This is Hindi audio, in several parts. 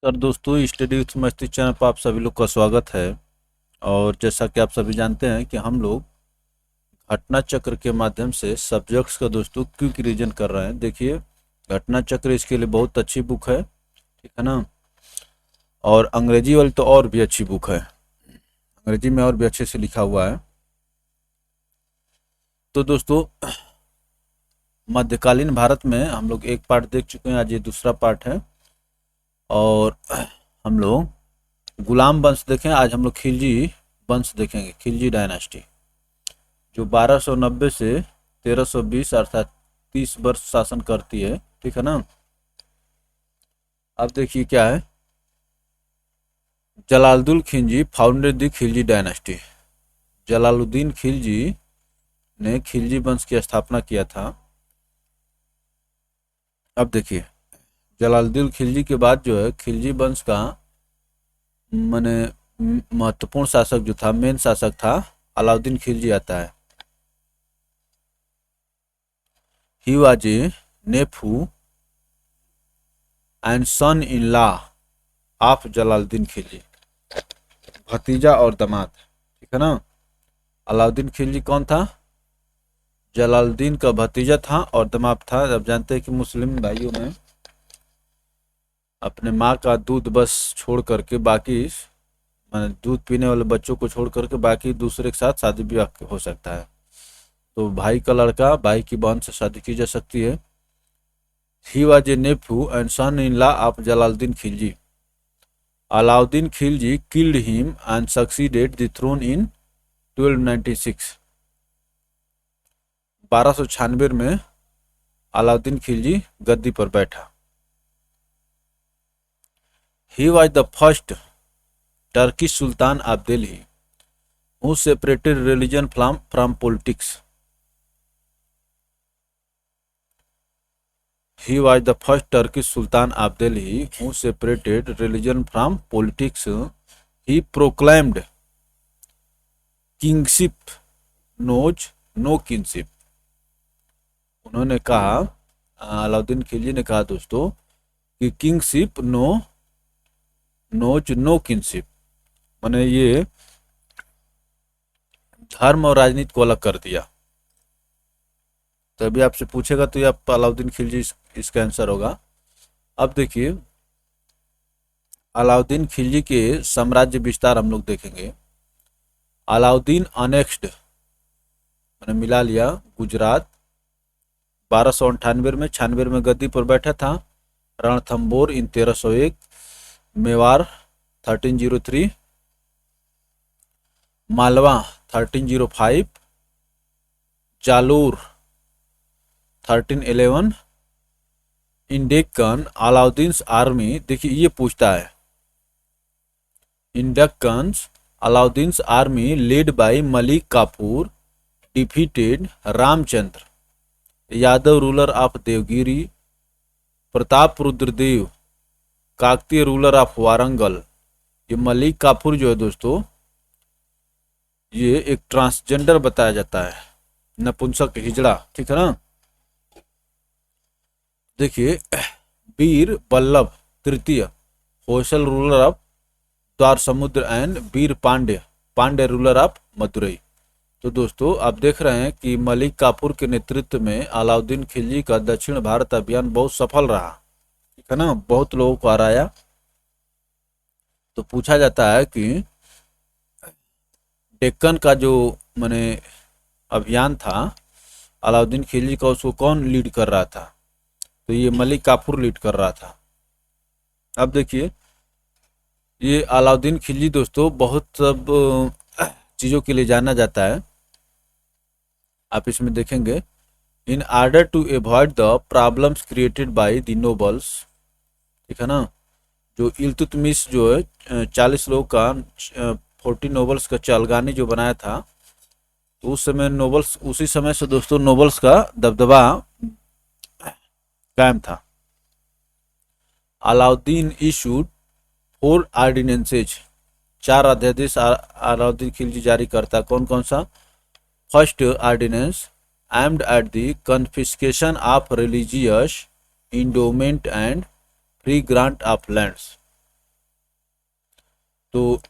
सर दोस्तों, स्टडी विथ मस्ती चैनल पर आप सभी लोग का स्वागत है। और जैसा कि आप सभी जानते हैं कि हम लोग घटना चक्र के माध्यम से सब्जेक्ट्स का दोस्तों क्विक रिवीजन कर रहे हैं। देखिए, घटना चक्र इसके लिए बहुत अच्छी बुक है, ठीक है ना। और अंग्रेजी वाली तो और भी अच्छी बुक है, अंग्रेजी में और भी अच्छे से लिखा हुआ है। तो दोस्तों, मध्यकालीन भारत में हम लोग एक पार्ट देख चुके हैं, आज ये दूसरा पार्ट है। और हम लोग गुलाम वंश देखें, आज हम लोग खिलजी वंश देखेंगे, खिलजी डायनास्टी, जो 1290 से 1320 अर्थात 30 वर्ष शासन करती है, ठीक है ना। अब देखिए क्या है, Jalaluddin Khilji founded the Khilji dynasty. Jalaluddin Khilji ने खिलजी वंश की स्थापना किया था। अब देखिए, जलालुद्दीन खिलजी के बाद जो है खिलजी वंश का माने महत्वपूर्ण शासक जो था, मेन शासक था, अलाउद्दीन खिलजी आता है। He was a nephew and son in law of Jalaluddin Khilji, भतीजा और दामाद, ठीक है ना। अलाउद्दीन खिलजी कौन था? जलालुद्दीन का भतीजा था और दामाद था। अब जानते हैं कि मुस्लिम भाइयों में अपने माँ का दूध बस छोड़ करके बाकी माने दूध पीने वाले बच्चों को छोड़ करके बाकी दूसरे के साथ शादी ब्याह हो सकता है। तो भाई का लड़का भाई की बहन से शादी की जा सकती है। He was a nephew and son in law of Jalaluddin Khilji. Alauddin Khilji killed him and succeeded the throne in 1296। 1296 में अलाउद्दीन खिलजी गद्दी पर बैठा। He was the first Turkish sultan of Delhi who separated religion from politics. He was the first Turkish Sultan of Delhi who separated religion from politics. He proclaimed kingship knows no kinship. उन्होंने कहा, अलाउद्दीन खिलजी ने कहा दोस्तों कि किंगशिप नोज नो किंगशिप, मैंने ये धर्म और राजनीति को अलग कर दिया। तभी आपसे पूछेगा तो ये आप अलाउद्दीन खिलजी इसका आंसर होगा। अब देखिए, अलाउद्दीन खिलजी के साम्राज्य विस्तार हम लोग देखेंगे। अलाउद्दीन अनेक्स्ड मैंने मिला लिया गुजरात 1298 में, 96 में गद्दी पर बैठा था। Ranthambore in 1301, Mewar 1303, Malwa 1305, Jalore 1311, in Deccan Alauddin army, देखिए ये पूछता है, in Deccan Alauddin army led by Malik Kafur defeated Ramchandra Yadav ruler of Devagiri, Pratap Rudradeva Kakatiya ruler of Warangal. ये मलिक काफूर जो है दोस्तों, ये एक ट्रांसजेंडर बताया जाता है, नपुंसक हिजड़ा, ठीक है ना। देखिए, वीर वल्लभ तृतीय होसल रूलर ऑफ द्वार समुद्र and Veer Pandya ruler of Madurai. तो दोस्तों आप देख रहे हैं कि मलिक काफूर के नेतृत्व में अलाउद्दीन खिलजी का दक्षिण भारत अभियान बहुत सफल रहा, ठीक है ना, बहुत लोगों को हराया। तो पूछा जाता है कि डेक्कन का जो मैंने अभियान था अलाउद्दीन खिलजी का, उसको कौन लीड कर रहा था? तो ये मलिक काफूर लीड कर रहा था। अब देखिए, ये अलाउद्दीन खिलजी दोस्तों बहुत सब चीज़ों के लिए जाना जाता है। आप इसमें देखेंगे, in order to avoid the problems created by the nobles, ठीक है ना। जो इल्तुतमिश जो है 40 लोगों का 40 नोबल्स का चलगानी जो बनाया था, तो उस समय नोबल्स, उसी समय से दोस्तों नोबल्स का दबदबा कायम था। अलाउद्दीन इशूड 4 ऑर्डिनेंसेज, 4 अध्यादेश अलाउद्दीन खिलजी जारी करता। कौन कौन सा? First ordinance aimed at the confiscation of religious endowment and free grant of lands. तो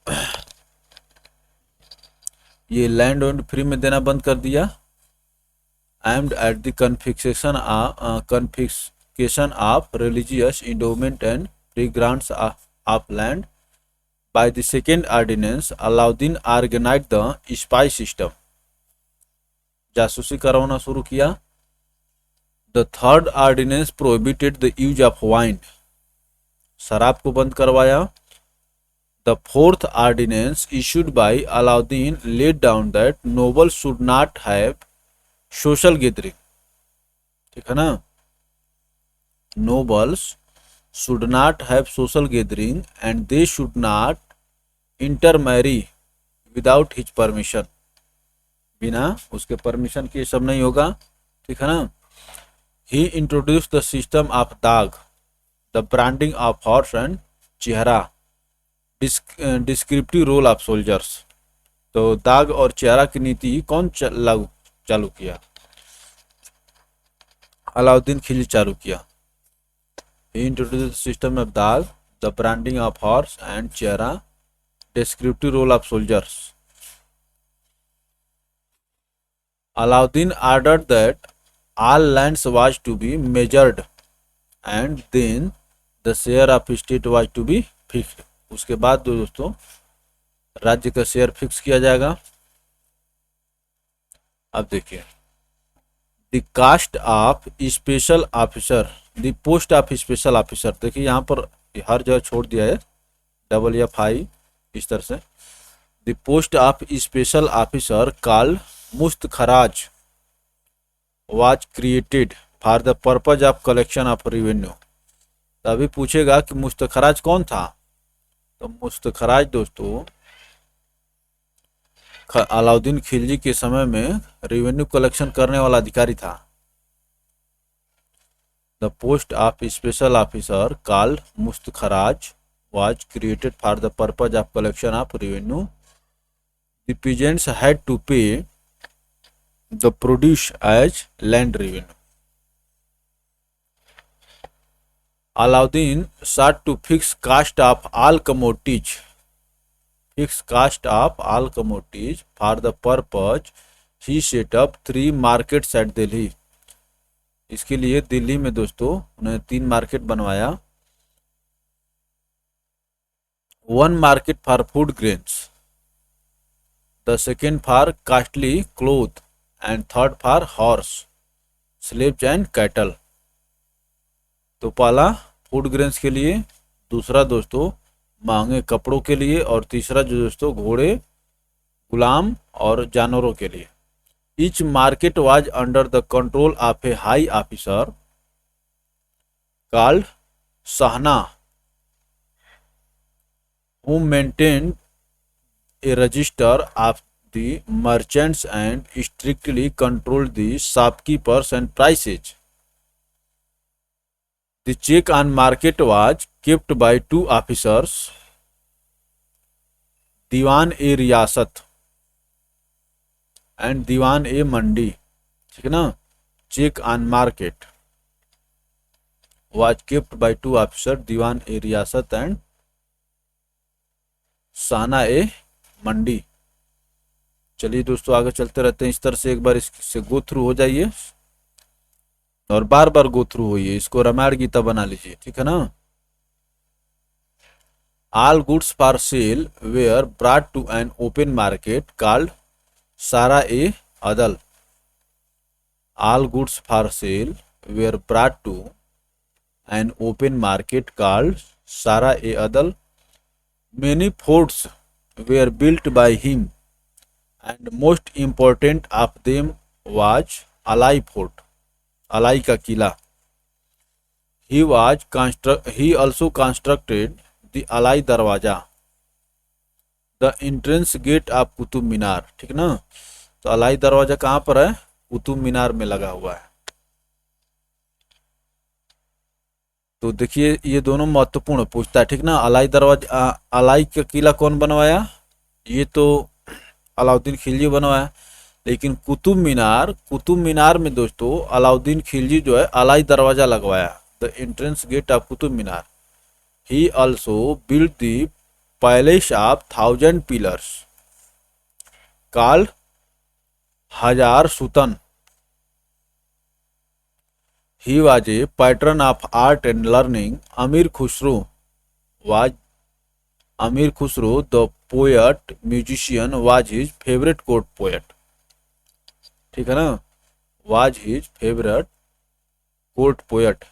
ये लैंड एंड फ्री में देना बंद कर दिया। Aimed at the confiscation of religious endowment and free grants of land by the second ordinance Alauddin organised the spy system. जासूसी करवाना शुरू किया। The third ordinance prohibited the use of wine. शराब को बंद करवाया। The fourth ordinance issued by Alauddin laid down that noble should not have social gathering. ठीक है ना, nobles should not have social gathering and they should not इंटरमैरी without his permission. बिना उसके परमिशन के सब नहीं होगा। ठीक है ना। ही introduce the system of dagh, the branding of horse and chehra, descriptive roll of soldiers. तो दाग और चेहरा की नीति कौन लागू चालू किया? अलाउद्दीन खिलजी चालू किया। He introduce the system of dagh, the branding of horse and chehra, descriptive roll of soldiers. Alauddin ordered that all lands was to be measured and then the share of state was to be fixed। उसके बाद दोस्तों राज्य का शेयर फिक्स किया जाएगा। अब देखिए, the cost of special officer, the post of special officer. देखिए यहाँ पर हर जगह छोड़ दिया है डबल या फाई इस तरह से। The post of special officer called Mustakhraj was created for the purpose of collection of revenue। तो अभी पूछेगा कि मुस्तखराज कौन था? तो मुस्तखराज दोस्तों अलाउद्दीन खिलजी के समय में रेवेन्यू कलेक्शन करने वाला अधिकारी था। The post of special officer called Mustakhraj was created for the purpose of collection of revenue। The peasants had to pay the produce as land revenue। Alauddin sought to fix cost of all commodities, for the purpose he set up 3 markets at Delhi। इसके लिए दिल्ली में दोस्तों उन्होंने 3 मार्केट बनवाया। 1 market for food grains, the second for costly cloth and third for horse, slaves and cattle. तो पहला फूड ग्रेन्स के लिए, दूसरा दोस्तों महंगे कपड़ों के लिए, और तीसरा जो दोस्तों घोड़े, गुलाम और जानवरों के लिए। Each market was under the control of A high officer called सहना, who maintained a register of the merchants and strictly controlled the shopkeepers and prices। The check on market was kept by 2 officers, Diwan e Riyasat and Diwan e Mandi. ठीक है ना। Check on market was kept by 2 officers, Diwan e Riyasat and साना ए मंडी। चलिए दोस्तों आगे चलते रहते हैं। इस तरह से एक बार इससे गो थ्रू हो जाइए और बार बार गो थ्रू होइए, इसको रामायण गीता बना लीजिए। ठीक है ना। All goods for sale were brought to an open market called Sarai e Adl. All goods for sale were brought to an open market called Sarai e Adl. Many forts were built by him and most important of them was Alai Fort, Alai का किला। He also constructed the Alai दरवाजा, the entrance gate of Qutub Minar. ठीक ना। तो अलाई दरवाजा कहाँ पर है? कुतुब मीनार में लगा हुआ है। तो देखिए ये दोनों महत्वपूर्ण पूछता है। ठीक ना। अलाई दरवाजा, अलाई का किला कौन बनवाया? ये तो अलाउद्दीन खिलजी बनवाया। लेकिन कुतुब मीनार में दोस्तों अलाउद्दीन खिलजी जो है अलाई दरवाजा लगवाया, the entrance gate of Qutub Minar. He also build the palace of 1000 pillars called Hazar Sutun. He was a patron of art and learning. Amir Khusro, the poet musician, was his favorite court poet. ठीक है ना, was his favorite court poet.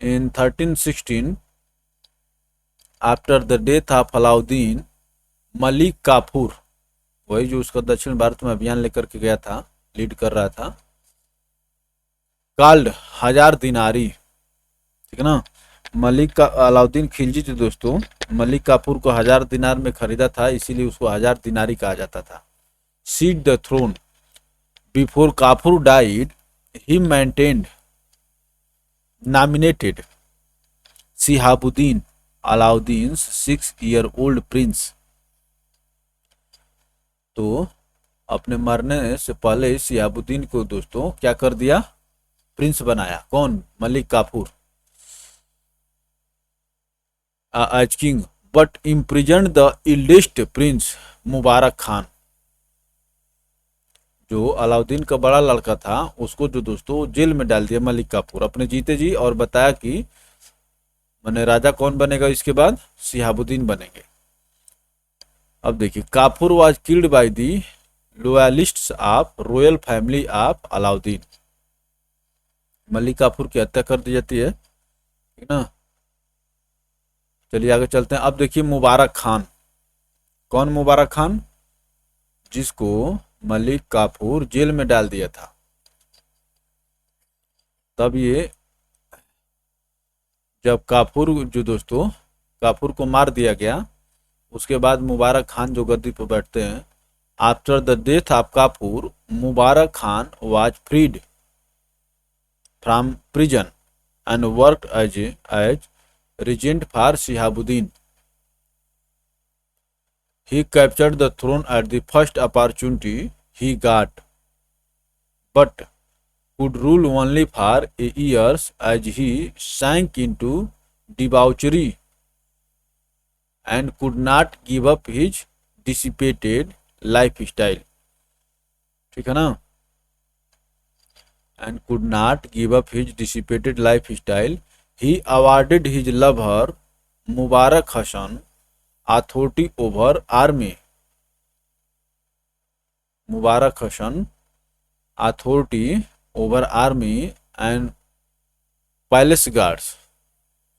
In 1316, after the death of Alauddin, Malik Kafur, वही जो उसका दक्षिण भारत में अभियान लेकर के गया था, लीड कर रहा था, कॉल्ड हजार दिनारी. ठीक है ना, मलिक का अलाउद्दीन खिलजी थे दोस्तों, मलिक काफूर को 1000 दिनार में खरीदा था, इसीलिए उसको 1000 दिनारी कहा जाता था. Seat the throne. Before Kafur died, he maintained nominated Shihabuddin, Alauddin's 6-year-old prince. तो अपने मरने से पहले शिहाबुद्दीन को दोस्तों क्या कर दिया, प्रिंस बनाया. कौन, Malik Kafur, as king, but imprisoned the eldest prince Mubarak Khan. जो अलाउद्दीन का बड़ा लड़का था उसको जो दोस्तों जेल में डाल दिया मलिक काफूर अपने जीते जी, और बताया कि मैंने राजा कौन बनेगा इसके बाद, शिहाबुद्दीन बनेंगे. अब देखिए, Kafur was killed by the loyalists of royal family of Alauddin. Malik Kafur की हत्या कर दी जाती है. ठीक ना, चलिए आगे चलते हैं. अब देखिए मुबारक खान. कौन मुबारक खान, जिसको मलिक काफूर जेल में डाल दिया था. तब ये जब काफूर जो दोस्तों काफूर को मार दिया गया, उसके बाद मुबारक खान जो गद्दी पर बैठते हैं. After the death of Kafur, Mubarak Khan was freed from prison and worked as regent for Shihabuddin. He captured the throne at the first opportunity he got, but could rule only for a years as he sank into debauchery and could not give up his dissipated lifestyle. ठीक है ना, and could not give up his dissipated lifestyle. He awarded his lover Mubarak Hasan authority over army. Mubarak Hasan authority over army and palace guards,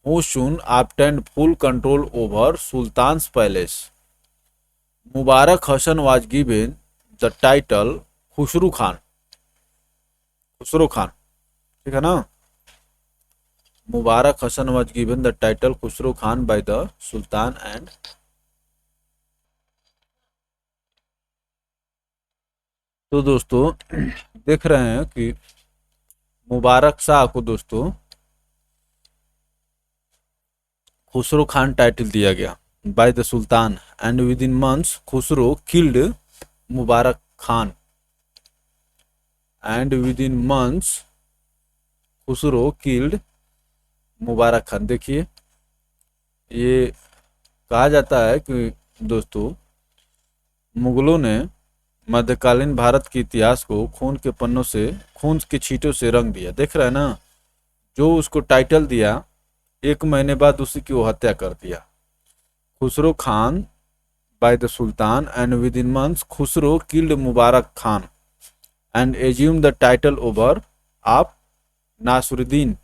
who soon obtained full control over Sultan's palace. Mubarak Hasan was given the title Khusru Khan. Khusro Khan. ठीक है ना, मुबारक Hasan was given the title Khusro Khan by the Sultan and तो दोस्तों देख रहे हैं कि मुबारक शाह को दोस्तों खुसरो खान टाइटल दिया गया by the Sultan, and within months Khusro killed Mubarak Khan. And within months Khusro killed मुबारक खान. देखिए, ये कहा जाता है कि दोस्तों मुगलों ने मध्यकालीन भारत के इतिहास को खून के पन्नों से, खून के छींटों से रंग दिया. देख रहे हैं ना, जो उसको टाइटल दिया 1 महीने बाद उसी की वो हत्या कर दिया. Khusro Khan by the Sultan, and within months Khusro killed Mubarak Khan and assumed the title over of Nasruddin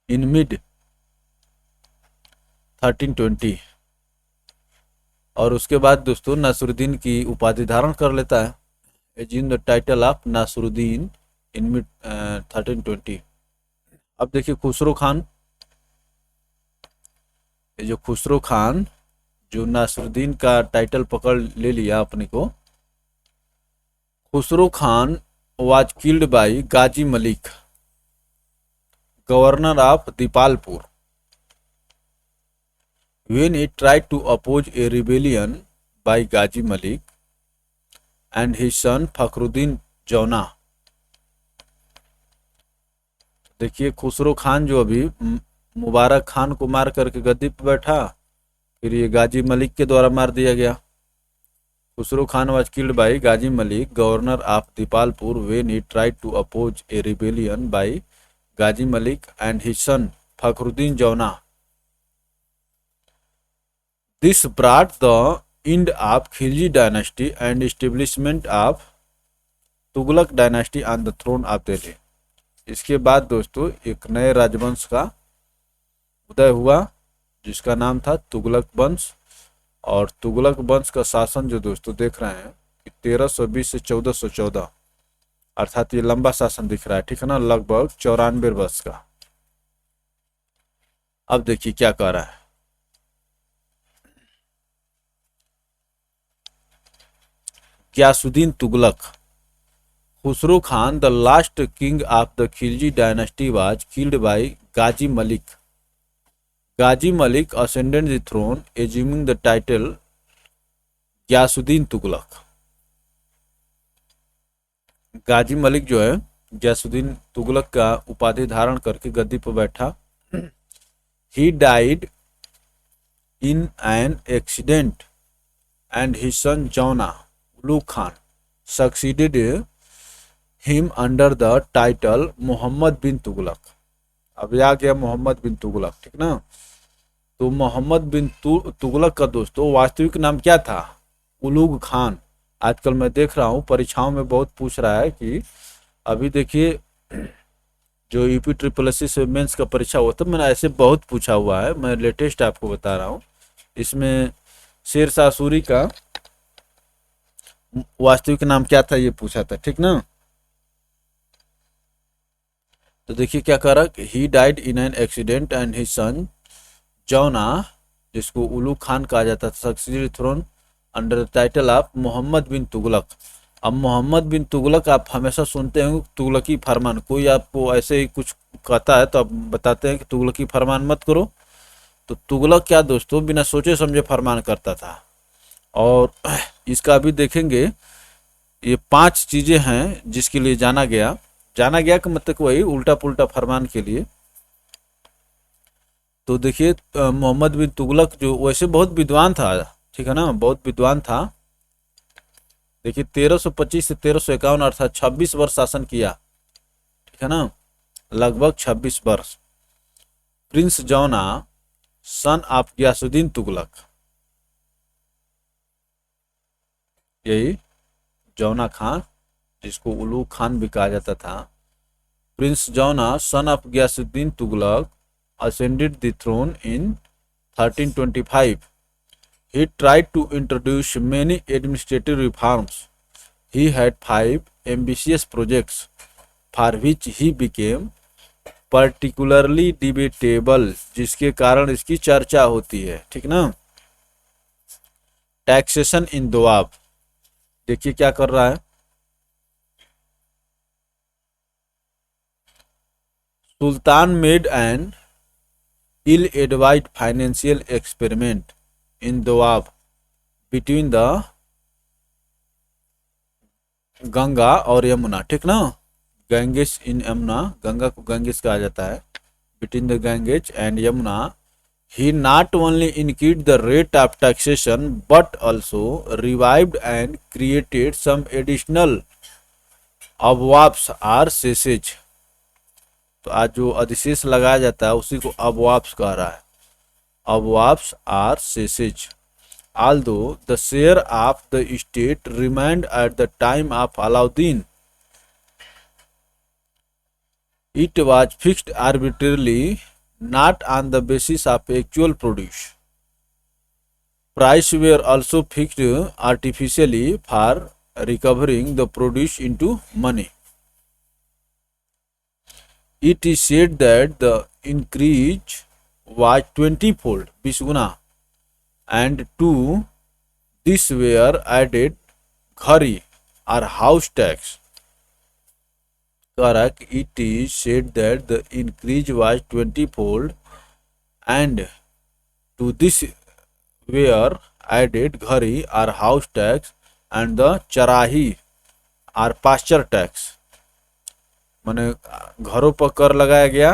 in mid 1320. और उसके बाद दोस्तों नासरुद्दीन की उपाधि धारण कर लेता है, assumed the title of Nasruddin in mid 1320. अब देखिए खुसरो खान, ये जो खुसरो खान जो नासरुद्दीन का टाइटल पकड़ ले लिया अपने को. Khusro Khan was killed by Ghazi Malik, governor of Dipalpur, when he tried to oppose a rebellion by Ghazi Malik and his son Fakhruddin Jauna. देखिए खुसरो खान जो अभी मुबारक खान को मार करके गद्दी पर बैठा, फिर ये गाजी मलिक के द्वारा मार दिया गया। Khusro Khan was killed by Gazi Malik, governor of Dipalpur, when he tried to oppose a rebellion by Gazi Malik and his son Fakhruddin Jauna. This brought the end of Khilji dynasty and establishment of Tughlaq dynasty on the throne of Delhi. इसके बाद दोस्तों एक नए राजवंश का उदय हुआ जिसका नाम था तुगलक वंश। और तुगलक वंश का शासन जो दोस्तों देख रहे हैं 1320 से 1414, अर्थात ये लंबा शासन दिख रहा है, ठीक है ना, लगभग 94 वर्ष का। अब देखिए क्या कह रहा है। Ghiyasuddin Tughlaq, Khusro Khan, the last king of the Khilji dynasty, was killed by Gazi Malik. Gazi Malik ascended the throne, assuming the title Ghiyasuddin Tughlaq. गाजी मलिक जो है गियासुद्दीन तुगलक का उपाधि धारण करके गद्दी पर बैठा। He died in an accident and his son Jauna Ulugh Khan succeeded him under the title Mohammad bin Tughlaq. अब आ गया मोहम्मद बिन तुगलक, ठीक ना। तो मोहम्मद बिन तुगलक का दोस्तों वास्तविक नाम क्या था? उलुग खान। आजकल मैं देख रहा हूँ परीक्षाओं में बहुत पूछ रहा है कि अभी देखिए जो यूपी ट्रिपल एस से मेंस का परीक्षा हुआ था, मैंने ऐसे बहुत पूछा हुआ है, मैं लेटेस्ट आपको बता रहा हूँ। इसमें शेरशाह सूरी का वास्तविक नाम क्या था ये पूछा था, ठीक ना। तो देखिए क्या कह रहा, he died in an accident and his son Jauna, जिसको उलुग खान कहा जाता था, succeeded throne under the title of Mohammad bin Tughlaq. अब मोहम्मद बिन तुगलक आप हमेशा सुनते हैं तुगलकी फरमान, कोई आपको ऐसे ही कुछ कहता है तो आप बताते हैं कि तुगलकी फरमान मत करो। तो तुगलक क्या दोस्तों बिना सोचे समझे फरमान करता था। और इसका अभी देखेंगे ये 5 चीजें हैं जिसके लिए जाना गया का मतलब वही उल्टा पुल्टा फरमान के लिए। तो देखिए मोहम्मद बिन तुगलक जो वैसे बहुत विद्वान था, ठीक है ना, बहुत विद्वान था। देखिए 1325 से 1351 अर्थात 26 वर्ष शासन किया, ठीक है ना, लगभग 26 वर्ष। Prince Jauna son of Ghiyasuddin Tughlaq, यही जौना खान जिसको उलूग खान भी कहा जाता था। Prince Jauna son of Ghiyasuddin Tughlaq ascended the throne in 1325. He tried to introduce many administrative reforms. He had 5 ambitious projects for which he became particularly debatable, जिसके कारण इसकी चर्चा होती है, ठीक ना। टैक्सेशन इन दोआब, देखिए क्या कर रहा है। Sultan made an ill-advised financial experiment in Doab between the Ganga और यमुना, ठीक ना, गंगेश इन यमुना, गंगा को गंगेश कहा जाता है, between the Ganges and Yamuna. He not only increased the rate of taxation but also revived and created some additional abwabs or cesses। तो आज जो अधिशेष लगाया जाता है उसी को अबवाब्स कह रहा है, abwabs are cesses. Although the share of the state remained at the time of Alauddin, it was fixed arbitrarily, not on the basis of actual produce. Prices were also fixed artificially for recovering the produce into money. It is said that the increase was 20-fold, 20 Guna, and to this were added ghari or house tax. Correct. It is said that the increase was 20-fold, and to this were added ghari or house tax and the charahi or pasture tax। माने घरों पर कर लगाया गया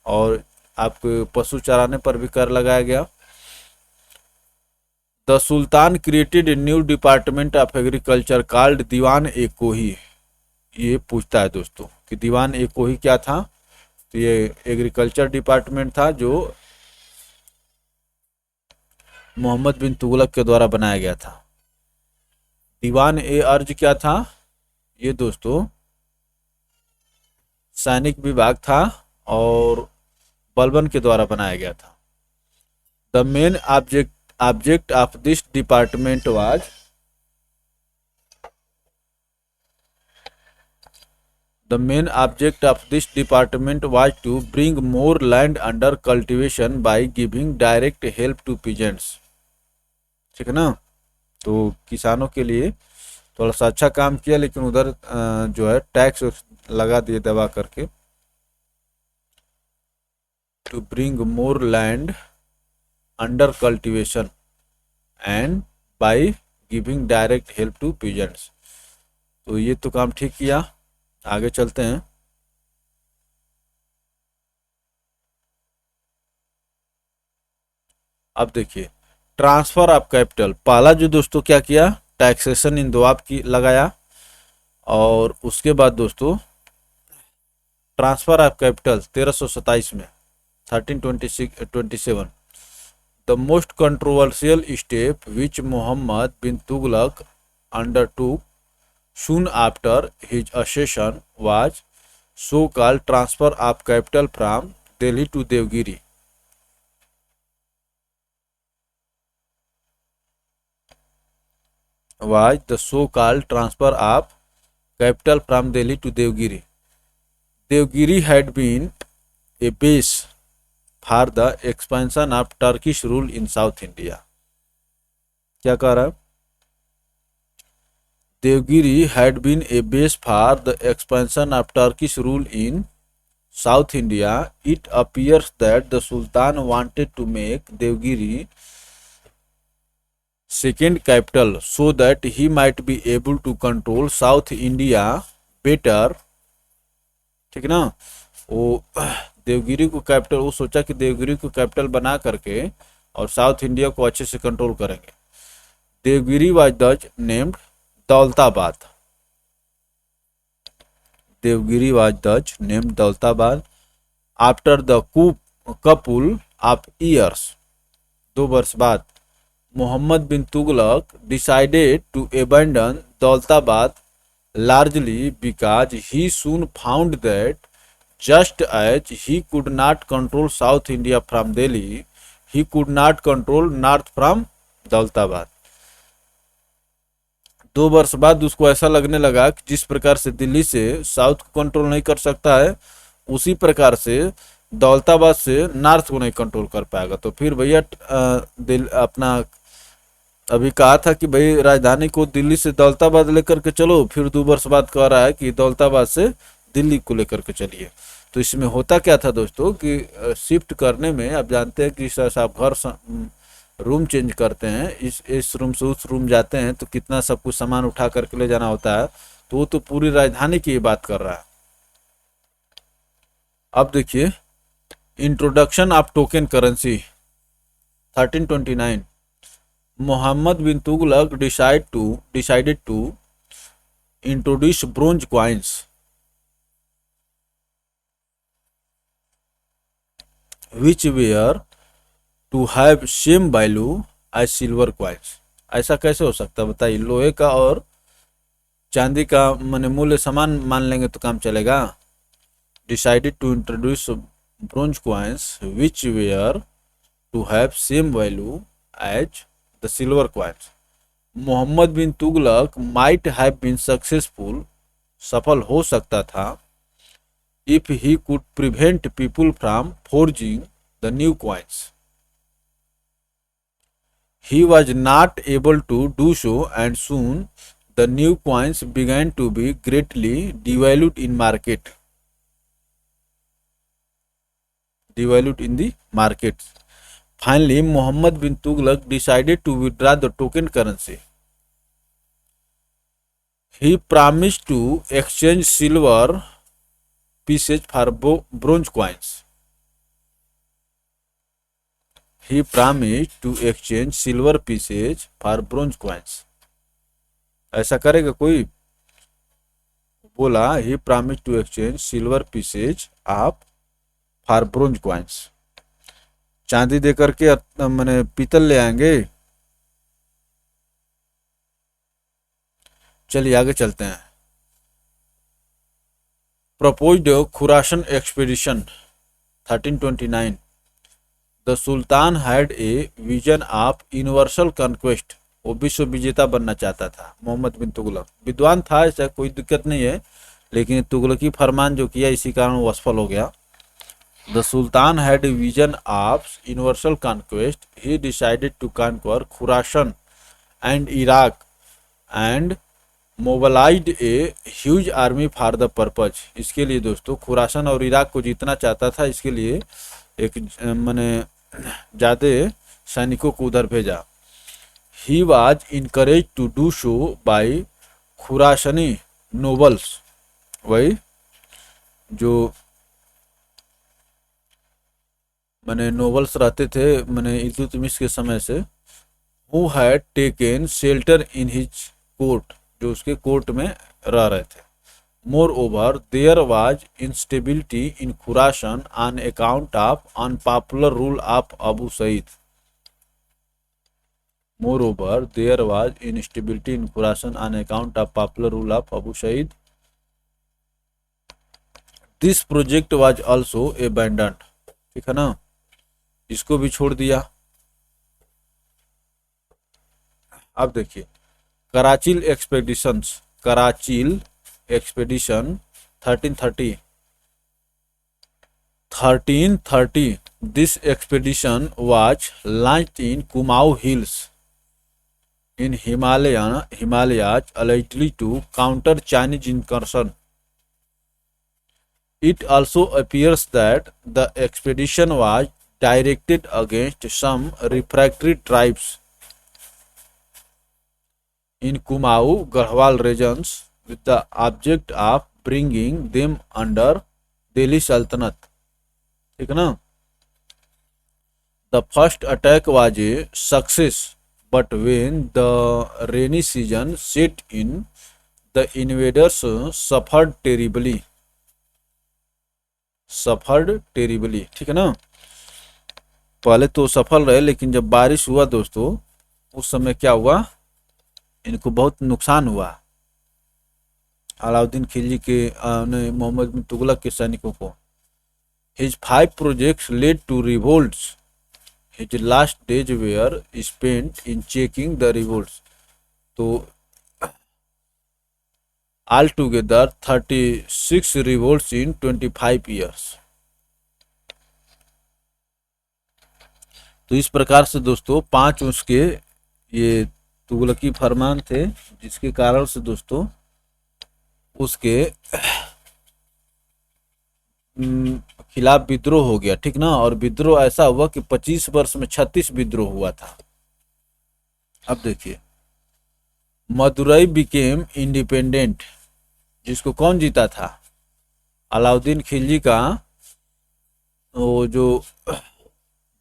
और आपके पशु चराने पर भी कर लगाया गया। The sultan created a new department of agriculture called Diwan e Kohi. ये पूछता है दोस्तों कि दीवान ए कोही क्या था, तो ये एग्रीकल्चर डिपार्टमेंट था जो मोहम्मद बिन तुगलक के द्वारा बनाया गया था। दीवान ए अर्ज क्या था, ये दोस्तों सैनिक विभाग था और बलबन के द्वारा बनाया गया था। The main object of this department was The main object of this department was to bring more land under cultivation by giving direct help to peasants। ठीक है ना, तो किसानों के लिए थोड़ा सा अच्छा काम किया, लेकिन उधर जो है टैक्स लगा दिए दबा करके। To bring more land under cultivation and by giving direct help to peasants. तो ये तो काम ठीक किया। आगे चलते हैं। अब देखिए ट्रांसफर ऑफ कैपिटल। पहला जो दोस्तों क्या किया, टैक्सेशन इन दवाब की लगाया, और उसके बाद दोस्तों ट्रांसफर ऑफ कैपिटल 1327 में 1327। The most controversial step which Mohammad bin Tughlaq undertook soon after his accession was so-called transfer of capital from Delhi to Devgiri। Was the so-called transfer of capital from Delhi to Devgiri। Devgiri had been a base for the expansion of Turkish rule in South India। क्या कह रहा है, Devgiri had been a base for the expansion of Turkish rule in South India. It appears that the Sultan wanted to make Devgiri second capital so that he might be able to control South India better। ठीक है ना, वो देवगिरी को कैपिटल, वो सोचा कि देवगिरी को कैपिटल बना करके और साउथ इंडिया को अच्छे से कंट्रोल करेंगे। Devagiri was thus named Daulatabad. Devagiri was thus named Daulatabad after the couple of years. 2 वर्ष बाद Mohammad bin Tughlaq decided to abandon Daulatabad largely because he soon found that just as he could not control South India from Delhi, he could not control North from Daulatabad. 2 वर्ष बाद उसको ऐसा लगने लगा कि जिस प्रकार से दिल्ली से साउथ को कंट्रोल नहीं कर सकता है, उसी प्रकार से दौलताबाद से नॉर्थ को नहीं कंट्रोल कर पाएगा। तो फिर भैया अपना अभी कहा था कि भाई राजधानी को दिल्ली से दौलताबाद लेकर के चलो, फिर 2 वर्ष बाद कह रहा है कि दौलताबाद से दिल्ली को लेकर के चलिए। तो इसमें होता क्या था दोस्तों कि शिफ्ट करने में आप जानते हैं कि आप घर रूम चेंज करते हैं, इस रूम से उस रूम जाते हैं तो कितना सब कुछ सामान उठा करके ले जाना होता है। तो वो तो पूरी राजधानी की बात कर रहा है। अब देखिए introduction of token currency 1329। Muhammad bin Tughlaq decided to introduce bronze coins which were to have same value as silver coins। ऐसा कैसे हो सकता है बताइए, लोहे का और चांदी का माने मूल्य समान मान लेंगे तो काम चलेगा। Decided to introduce bronze coins which were to have same value as the silver coins। Mohammad bin Tughlaq might have been successful, सफल हो सकता था, if he could prevent people from forging the new coins। He was not able to do so and soon the new coins began to be greatly devalued in market। Devalued in the market। Finally, Muhammad bin Tughlaq decided to withdraw the token currency। He promised to exchange silver pieces for bronze coins। He promised to exchange silver pieces for bronze coins. ऐसा करेगा कोई? बोला he promised to exchange silver pieces of for bronze coins. चांदी दे करके मैंने पीतल ले आएंगे। चलिए आगे चलते हैं। Proposed Khurasan expedition 1329। The sultan had a vision of universal conquest. वो विश्व विजेता बनना चाहता था मोहम्मद बिन तुगलक। विद्वान था, ऐसा कोई दिक्कत नहीं है, लेकिन तुगलकी फरमान जो किया इसी कारण वो असफल हो गया। The sultan had a vision of universal conquest. He decided to conquer Khurasan and Iraq and mobilized a huge army for the purpose. इसके लिए दोस्तों खुरासन और इराक को जीतना चाहता था, इसके लिए एक मैंने ज़्यादा सैनिकों को उधर भेजा। He was encourage to do so by Khurasani nobles. वही जो मैंने नोबल्स रहते थे मैंने इल्तुतमिश के समय से, who had taken shelter in his court, जो उसके कोर्ट में रह रहे थे। Moreover there was instability in Khurasan on account of unpopular rule of Abu Said. Moreover, there was instability in Khurasan on account of popular rule of Abu Said. This project was also abandoned. ठीक है ना, इसको भी छोड़ दिया। अब देखिए Qarachil expeditions, Qarachil expedition 1330। This expedition was launched in Kumaon Hills in Himalayas allegedly to counter Chinese incursion. It also appears that the expedition was directed against some refractory tribes in Kumaon Garhwal regions with the object of bringing them under Delhi Sultanate. ठीक है ना। The first attack was a success, but when the rainy season set in, the invaders suffered terribly. ठीक है ना। पहले तो सफल रहे, लेकिन जब बारिश हुआ दोस्तों उस समय क्या हुआ, इनको बहुत नुकसान हुआ। अलाउद्दीन खिलजी के मोहम्मद बिन तुगलक के सैनिकों को। His 5 projects led to revolts. His last days were spent in checking the revolts. तो altogether 36 revolts in 25 years. तो इस प्रकार से दोस्तों 5 उसके ये तुगलकी फरमान थे, जिसके कारण से दोस्तों उसके खिलाफ विद्रोह हो गया। ठीक ना। और विद्रोह ऐसा हुआ कि 25 वर्ष में 36 विद्रोह हुआ था। अब देखिए मदुरई बिकेम इंडिपेंडेंट, जिसको कौन जीता था, अलाउद्दीन खिलजी का, वो जो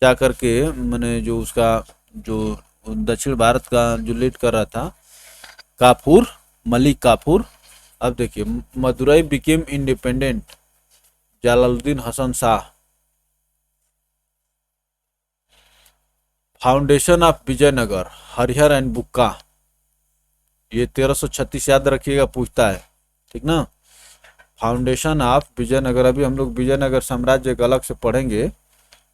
जा करके मैंने जो उसका जो दक्षिण भारत का जो लीड कर रहा था, काफूर, मलिक काफूर। अब देखिए Madurai became independent, Jalaluddin Hasan Shah. Foundation of Vijayanagar, Harihara and Bukka. ये 1336 याद रखिएगा, पूछता है। ठीक ना। फाउंडेशन ऑफ विजयनगर, अभी हम लोग विजयनगर साम्राज्य का अलग से पढ़ेंगे,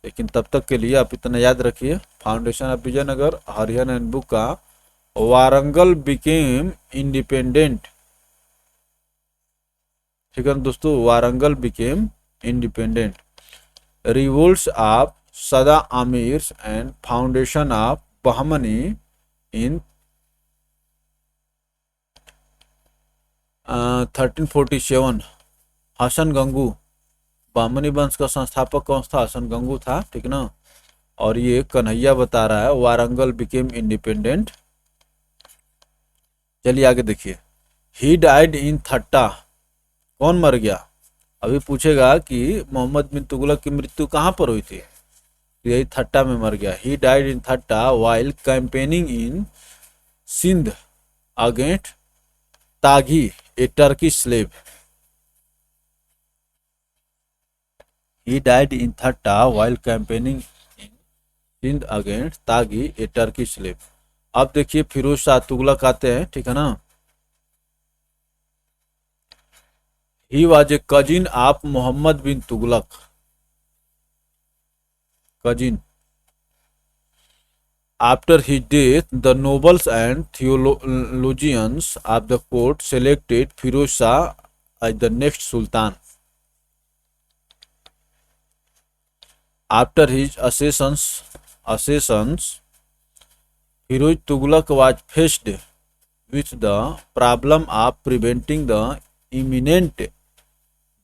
लेकिन तब तक के लिए आप इतना याद रखिए। Foundation of Vijayanagar, Harihara and Bukka. Warangal became independent. ठीक है दोस्तों, Warangal became independent. Revolts of Sada Amirs and foundation of Bahmani in 1347। Hasan Gangu, Bahmani वंश का संस्थापक कौन था, हसन गंगू था। ठीक ना। और ये कन्हैया बता रहा है वारंगल बिकेम इंडिपेंडेंट। चलिए आगे देखिए। ही डाइड इन थट्टा, कौन मर गया। अभी पूछेगा कि मोहम्मद बिन तुगलक की मृत्यु कहाँ पर हुई थी, तो यही थट्टा में मर गया। He died in Thatta while campaigning in Sindh against Taghi a Turkey slave. He died in Thatta while campaigning in Sindh against Taghi a Turkey slave. अब देखिए फिरोज शाह तुगलक आते हैं, ठीक है ना। He was a cousin of Mohammad bin Tughlaq, cousin. After his death, the nobles and theologians of the court selected Firoz Shah as the next Sultan. After his accessions, Firoz Tughlaq was faced with the problem of preventing the imminent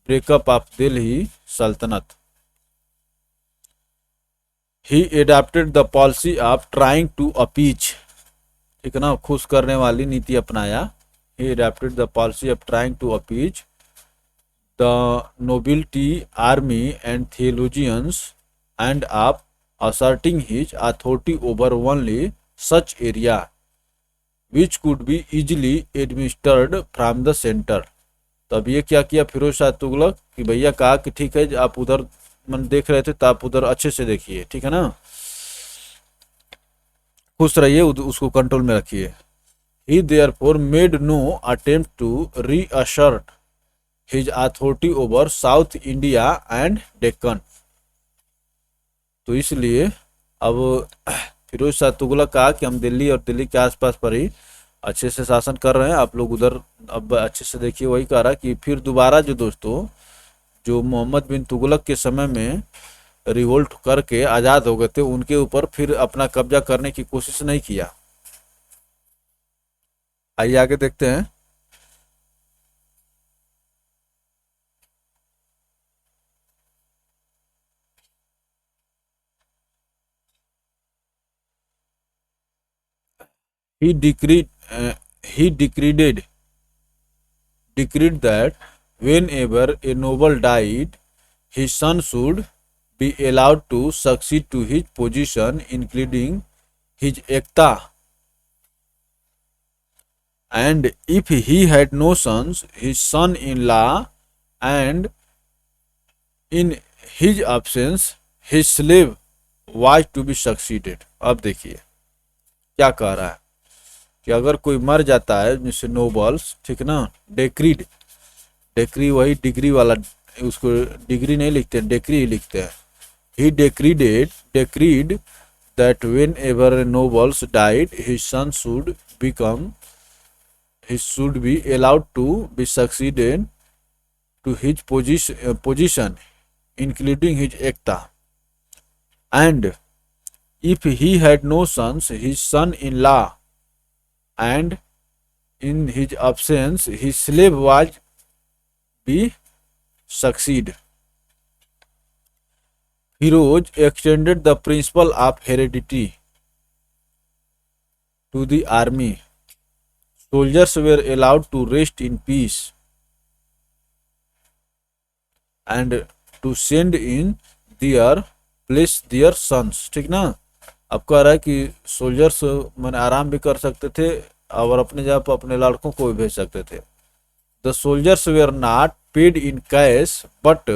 breakup of Delhi Sultanate. He adopted the policy of trying to appease, ठीक है ना, खुश करने वाली नीति अपनाया। He adopted the policy of trying to appease the nobility, army and theologians and of asserting his authority over only such area which could be easily administered from the center. तब ये क्या किया फिरोज शाह तुगलक कि भैया कहा कि ठीक है आप उधर मन देख रहे थे तो आप उधर अच्छे से देखिए, ठीक है ना, खुश रहिए, उसको कंट्रोल में रखिए। He therefore made no attempt to reassert his authority over South India and Deccan. तो इसलिए अब फिरोज शाह तुगलक कहा कि हम दिल्ली और दिल्ली के आसपास पर ही अच्छे से शासन कर रहे हैं, आप लोग उधर अब अच्छे से देखिए। वही कह रहा कि फिर दोबारा जो दोस्तों जो मोहम्मद बिन तुगलक के समय में रिवोल्ट करके आज़ाद हो गए थे उनके ऊपर फिर अपना कब्जा करने की कोशिश नहीं किया। आइए आगे देखते हैं। He decreed he decreed that whenever a noble died, his son should be allowed to succeed to his position, including his ekta. And if he had no sons, his son-in-law, and in his absence, his slave was to be succeeded. अब देखिए क्या कह रहा है कि अगर कोई मर जाता है जैसे नोबल्स, ठीक ना, डेक्रीड, डेक्री वही डिग्री वाला, उसको डिग्री नहीं लिखते हैं, डेक्री ही लिखते हैं। ही decreed that whenever a nobles died, his son should be allowed to be succeeded to his position, including his ekta. And if he had no sons, his son-in-law, and in his absence, his slave was be succeed. Firoz extended the principle of heredity to the army. Soldiers were allowed to rest in peace and to send in their place their sons, ठीक ना। अब कह रहा है कि सोल्जर्स मैंने आराम भी कर सकते थे और अपने जगह पर अपने लड़कों को भी भेज सकते थे। The soldiers were not paid in cash but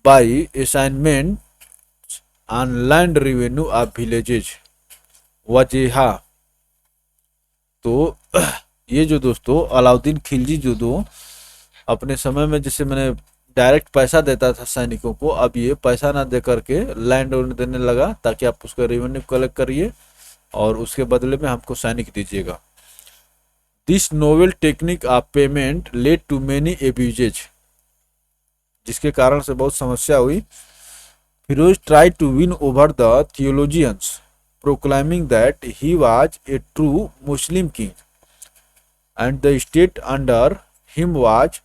by assignment on land revenue of villages वजह। तो ये जो दोस्तों अलाउद्दीन खिलजी जो दो अपने समय में जैसे मैंने डायरेक्ट पैसा देता था सैनिकों को, अब ये पैसा ना दे करके लैंड देने लगा ताकि आप उसका रेवेन्यू कलेक्ट करिए और उसके बदले में हमको सैनिक दीजिएगा। This novel technique of payment led to many abuses, जिसके कारण से बहुत समस्या हुई। Firoz try to win over the theologians, proclaiming that he was a true Muslim king and the state under him was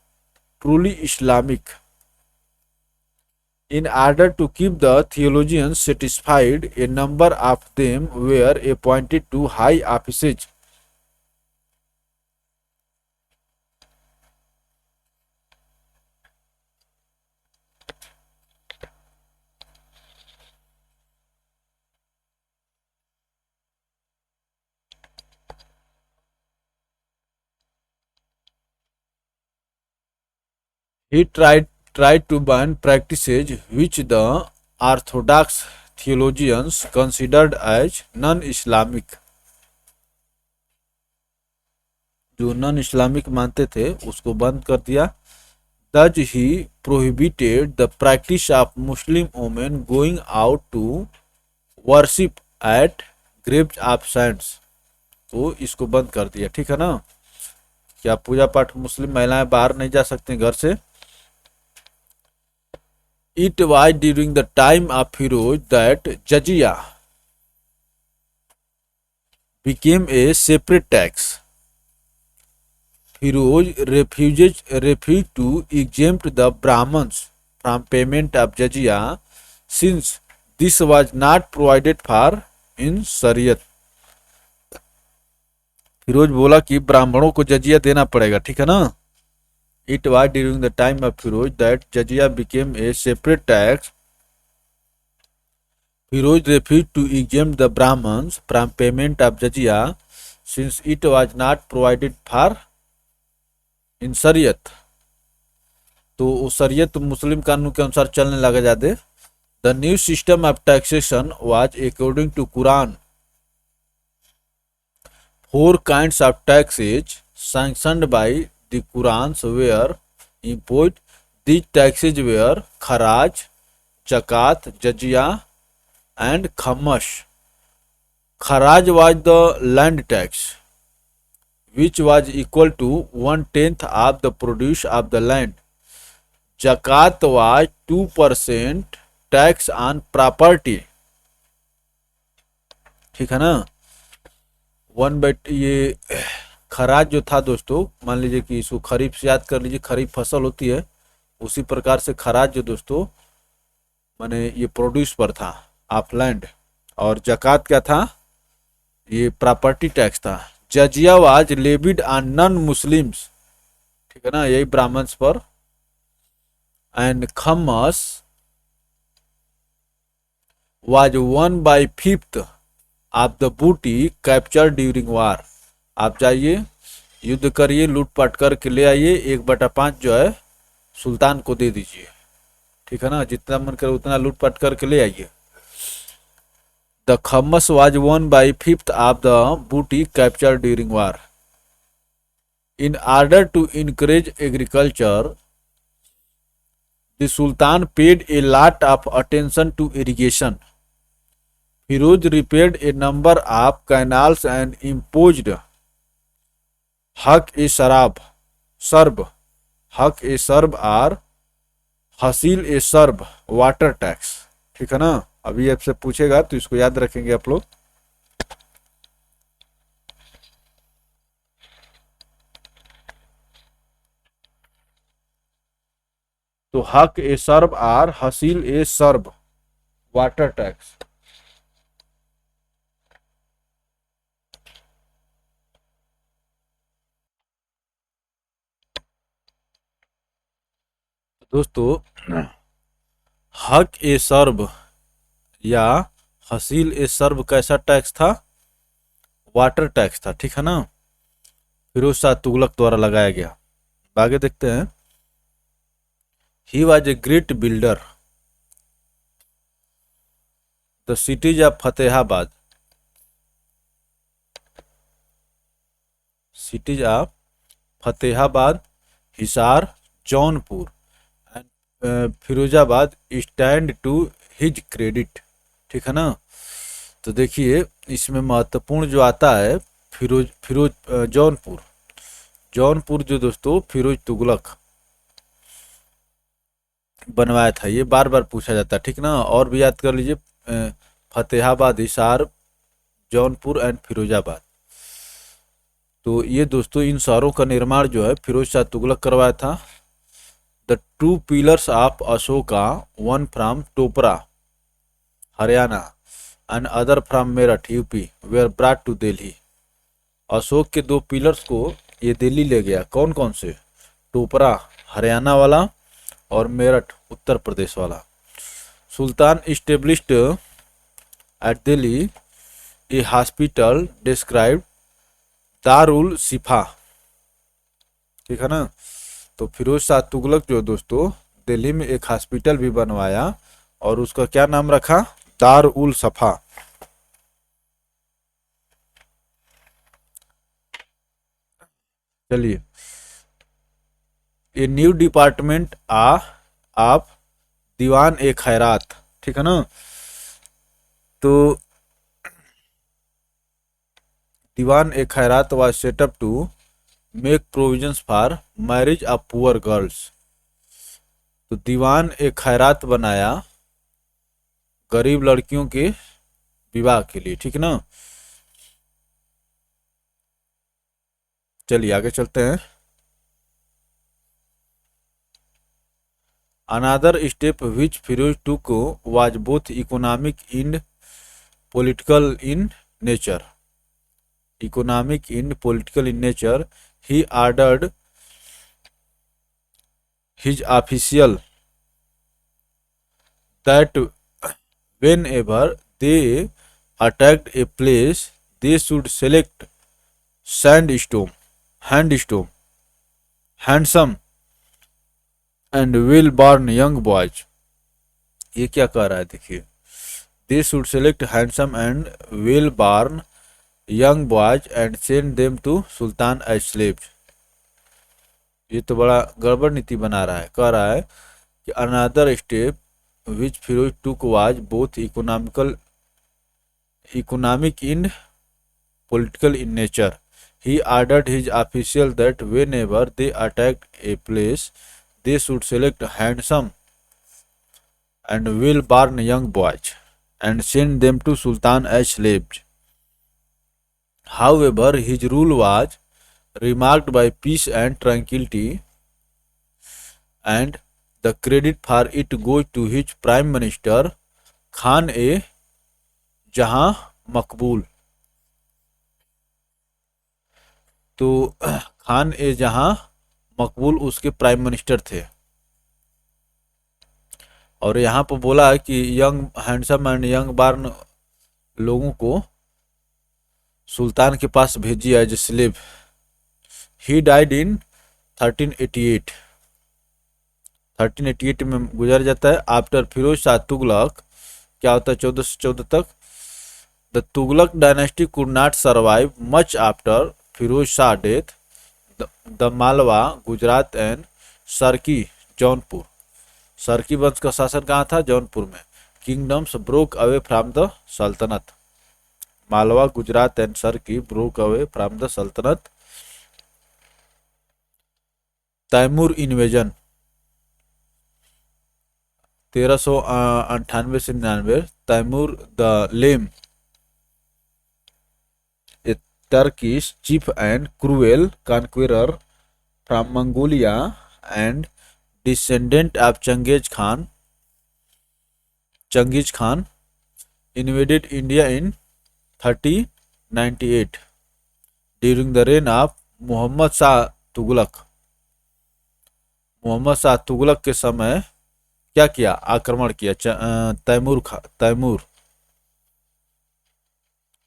truly Islamic. In order to keep the theologians satisfied, a number of them were appointed to high offices. He tried to ban practices which the orthodox theologians considered as non-Islamic. जो नॉन इस्लामिक मानते थे उसको बंद कर दिया. Thus he prohibited the practice of Muslim women going out to worship at graves of saints. तो इसको बंद कर दिया. ठीक है ना, क्या पूजा पाठ मुस्लिम महिलाएं बाहर नहीं जा सकती घर से. It was during the time of Firoz that jizya became a separate tax. Firoz refused to exempt the Brahmins from payment of jizya since this was not provided for in Shariat. Firoz बोला कि ब्राह्मणों को जजिया देना पड़ेगा. ठीक है ना. It was during the time of Firoz that jizya became a separate tax. Firoz refused to exempt the Brahmins from payment of jizya since it was not provided for in Shariat. तो शरीयत मुस्लिम कानून के अनुसार चलने लगा जाते. The new system of taxation was according to Quran. 4 kinds of taxes sanctioned by the Quran were imposed. These taxes were kharaj, zakat, jizya, and khamas. Kharaj was the land tax, which was equal to 1/10 of the produce of the land. Zakat was 2% tax on property. ठीक है ना. ये खराज जो था दोस्तों, मान लीजिए कि इसको खरीफ से याद कर लीजिए, खरीफ फसल होती है, उसी प्रकार से खराज जो दोस्तों माने ये प्रोड्यूस पर था ऑफ लैंड. और जकात क्या था, ये प्रॉपर्टी टैक्स था. Jizya was levied on non Muslims. ठीक है ना, यही ब्राह्मण्स पर. And khams was 1/5 of the booty capture during war. आप जाइए, युद्ध करिए, लूटपाट करके ले आइए, 1/5 जो है सुल्तान को दे दीजिए. ठीक है ना, जितना मन करे उतना लूटपाट करके ले आइए. द खम्मस was 1/5 of the booty capture during war. In order to encourage agriculture, the sultan paid a lot of attention to irrigation. Firoz repaired a number of canals and imposed haq-e-sarb or hasil-e-sarb water tax. ठीक है ना. अभी आपसे पूछेगा तो इसको याद रखेंगे आप लोग. तो हक-ए-सर्ब और हसील-ए-सर्ब वाटर टैक्स. दोस्तों हक ए सर्ब या हसील ए सर्ब कैसा टैक्स था, वाटर टैक्स था. ठीक है ना, फिरोज शाह तुगलक द्वारा लगाया गया. आगे देखते हैं. He was a great builder. The cities of Fatehabad, cities of Fatehabad, Hisar, Jaunpur Firozabad stand to his credit. ठीक है ना. तो देखिए इसमें महत्वपूर्ण जो आता है फिरोज जौनपुर जो दोस्तों फिरोज तुगलक बनवाया था. ये बार बार पूछा जाता है. ठीक ना, और भी याद कर लीजिए, फतेहाबाद, हिसार, जौनपुर एंड फिरोजाबाद. तो ये दोस्तों इन शहरों का निर्माण जो है फिरोज शाह तुगलक करवाया था. The 2 pillars of Ashoka, one from Topra, Haryana, and other from Meerut, UP, were brought to Delhi. Ashok के 2 पिलर्स को ये दिल्ली ले गया. कौन कौन से, टोपरा हरियाणा वाला और मेरठ उत्तर प्रदेश वाला. सुल्तान established at Delhi a hospital described Darul शिफा. ठीक है ना. तो फिरोज शाह तुगलक जो दोस्तों दिल्ली में एक हॉस्पिटल भी बनवाया और उसका क्या नाम रखा, दार उल सफा। चलिए, ए न्यू डिपार्टमेंट आप दीवान ए खैरात, ठीक है ना। तो दीवान ए खैरात was set up to make provisions for marriage of poor girls. तो दीवान ए खैरात बनाया गरीब लड़कियों के विवाह के लिए, ठीक है ना। चलिए आगे चलते हैं। Another step which Firoz took was both economic in political in nature. Economic and political in nature, he ordered his official that whenever they attacked a place, they should select sandstone, handstone, handsome and well-born young boys. ये क्या कह रहा है देखिए, they should select handsome and well-born young boys and send them to Sultan as slaves. ये तो बड़ा गड़बड़ नीति बना रहा है। कह रहा है कि another step which Firoz took was both economic in political in nature. He ordered his officials that whenever they attacked a place, they should select handsome and well-born young boys and send them to Sultan as slaves. However, his rule was remarked by peace and tranquility, and the credit for it goes to his prime minister Khan ए जहां मकबूल। तो खान ए जहां मकबूल उसके प्राइम मिनिस्टर थे। और यहाँ पर बोला है कि यंग हैंडसम एंड यंग बार्न लोगों को सुल्तान के पास भेजिए as slave. He died in 1388। 1388 में गुजर जाता है। आफ्टर फिरोज शाह तुगलक, क्या होता है 1414 तक। The Tughlaq dynasty could not survive much after Firoz Shah death. The Malwa, Gujarat and Sharqi, Jaunpur. सरकी वंश का शासन कहाँ था? जौनपुर में। Kingdoms broke away from the sultanate. Malwa, Gujarat and Sharqi broke away from the sultanate. Timur invasion 1398 से 99। Timur the lame, a Turkish chief and cruel conqueror from Mongolia and descendant of Genghis Khan invaded India in 1398 during the reign of Mohammad Shah Tughlaq. Mohammad Shah Tughlaq के समय क्या किया? आक्रमण किया तैमूर,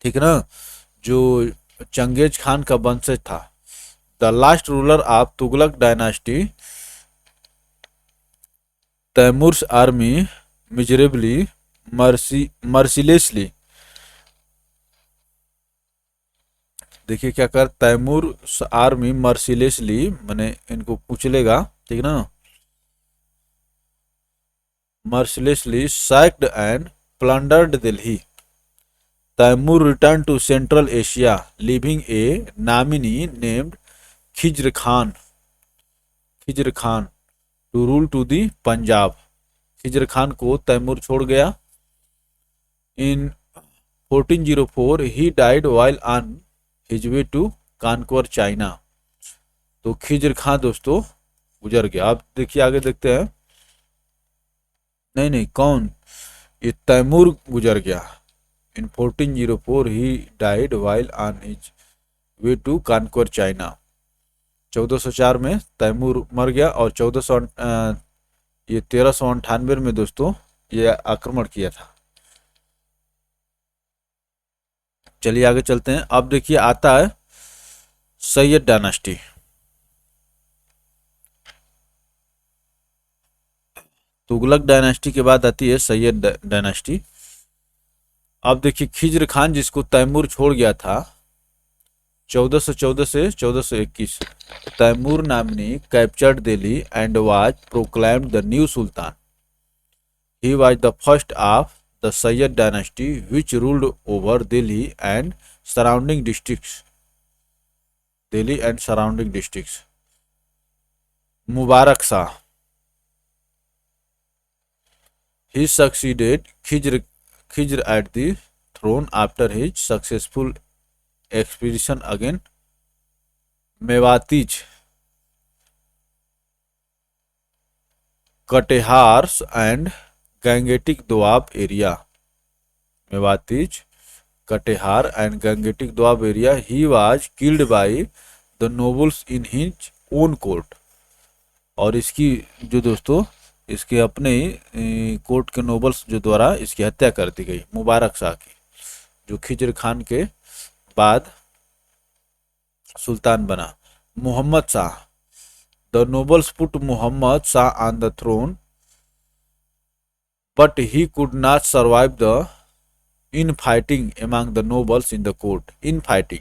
ठीक है ना, जो चंगेज खान का वंशज था। The last ruler of Tughlaq dynasty, Timur's army miserably mercilessly. देखिए क्या कर, तैमूर आर्मी मर्सिलेसली माने इनको कुचलेगा, ठीक ना। Mercilessly sacked and plundered Delhi. Timur return to central Asia living a nominee named Khizr Khan to rule to the Punjab. Khizr Khan को तैमूर छोड़ गया। In 1404 he died while on his way to conquer China. तो खिज्र खान दोस्तों गुजर गया। आप देखिए आगे देखते हैं। नहीं कौन, ये तैमूर गुजर गया। In 1404 he died while on his way to conquer China. 1404 में तैमूर मर गया और 1398 में दोस्तों ये आक्रमण किया था। चलिए आगे चलते हैं। अब देखिए आता है सैयद डायनास्टी। तुगलक डायनास्टी के बाद आती है सैयद डायनास्टी। अब देखिए खिज्र खान जिसको तैमूर छोड़ गया था 1414 से 1421, Timur nominee captured Delhi and was proclaimed the new sultan. He was the first of the Sayyid dynasty which ruled over Delhi and surrounding districts. Delhi and surrounding districts. Mubarak Shah. He succeeded Khizr at the throne after his successful expedition against Mewatij, Katehars and Gangetic Doab area. Mewatij, Katehar and Gangetic Doab area. He was killed by the nobles in his own court. और इसकी जो दोस्तों इसके अपने कोर्ट के नोबल्स जो द्वारा इसकी हत्या कर दी गई, मुबारक शाह की, जो खिज्र खान के बाद सुल्तान बना। Muhammad Shah, the nobles put Muhammad Shah on the throne but he could not survive the infighting among the nobles in the court. Infighting,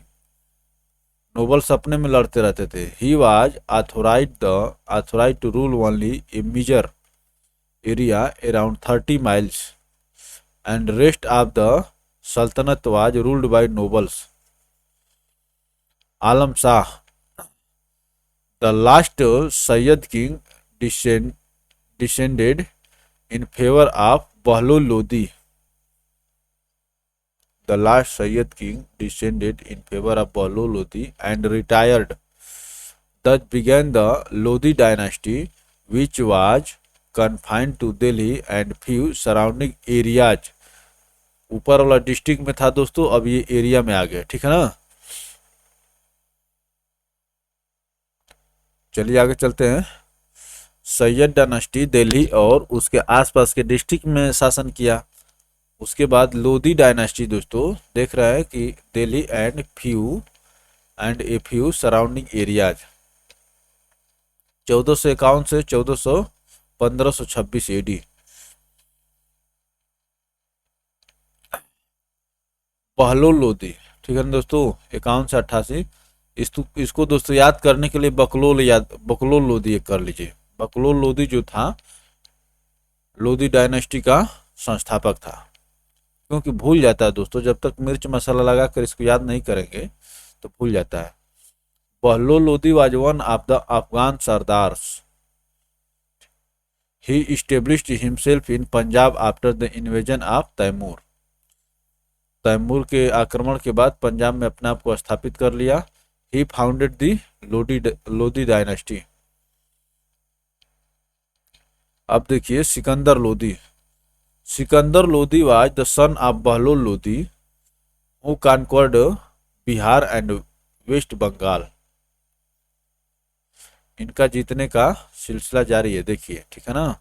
nobles अपने में लड़ते रहते थे। He was authorized to rule only a major area around 30 miles and rest of the sultanate was ruled by nobles. Alam Shah, the last Sayyid king, descended in favor of Bahlul Lodi. The last Sayyid king descended in favor of Bahlul Lodi and retired. Thus began the Lodi dynasty, which was confined to Delhi and few surrounding areas. ऊपर वाला डिस्ट्रिक्ट में था दोस्तों, अब ये एरिया में आ गया, ठीक है ना। चलिए आगे चलते हैं। सैयद डायनास्टी दिल्ली और उसके आसपास के डिस्ट्रिक्ट में शासन किया। उसके बाद लोधी डायनास्टी दोस्तों देख रहा है कि Delhi and a few surrounding areas. 1451 से 1526 एडी। बहलोल लोधी, ठीक है ना दोस्तों, 51 से 88। इसको दोस्तों याद करने के लिए बकलोल लोधी कर लीजिए। बकलोल लोधी जो था लोधी डायनेस्टी का संस्थापक था। क्योंकि भूल जाता है दोस्तों, जब तक मिर्च मसाला लगा कर इसको याद नहीं करेंगे तो भूल जाता है। Bahlol Lodi was one of the Afghan sardars. He established himself in Punjab after the invasion of Timur. Timur के आक्रमण के बाद पंजाब में अपने आप को स्थापित कर लिया। He founded the Lodi dynasty. अब देखिए Sikandar Lodi. Sikandar Lodi was the son of Bahlol Lodi who conquered Bihar and West Bengal. इनका जीतने का सिलसिला जारी है, देखिए, ठीक है ना।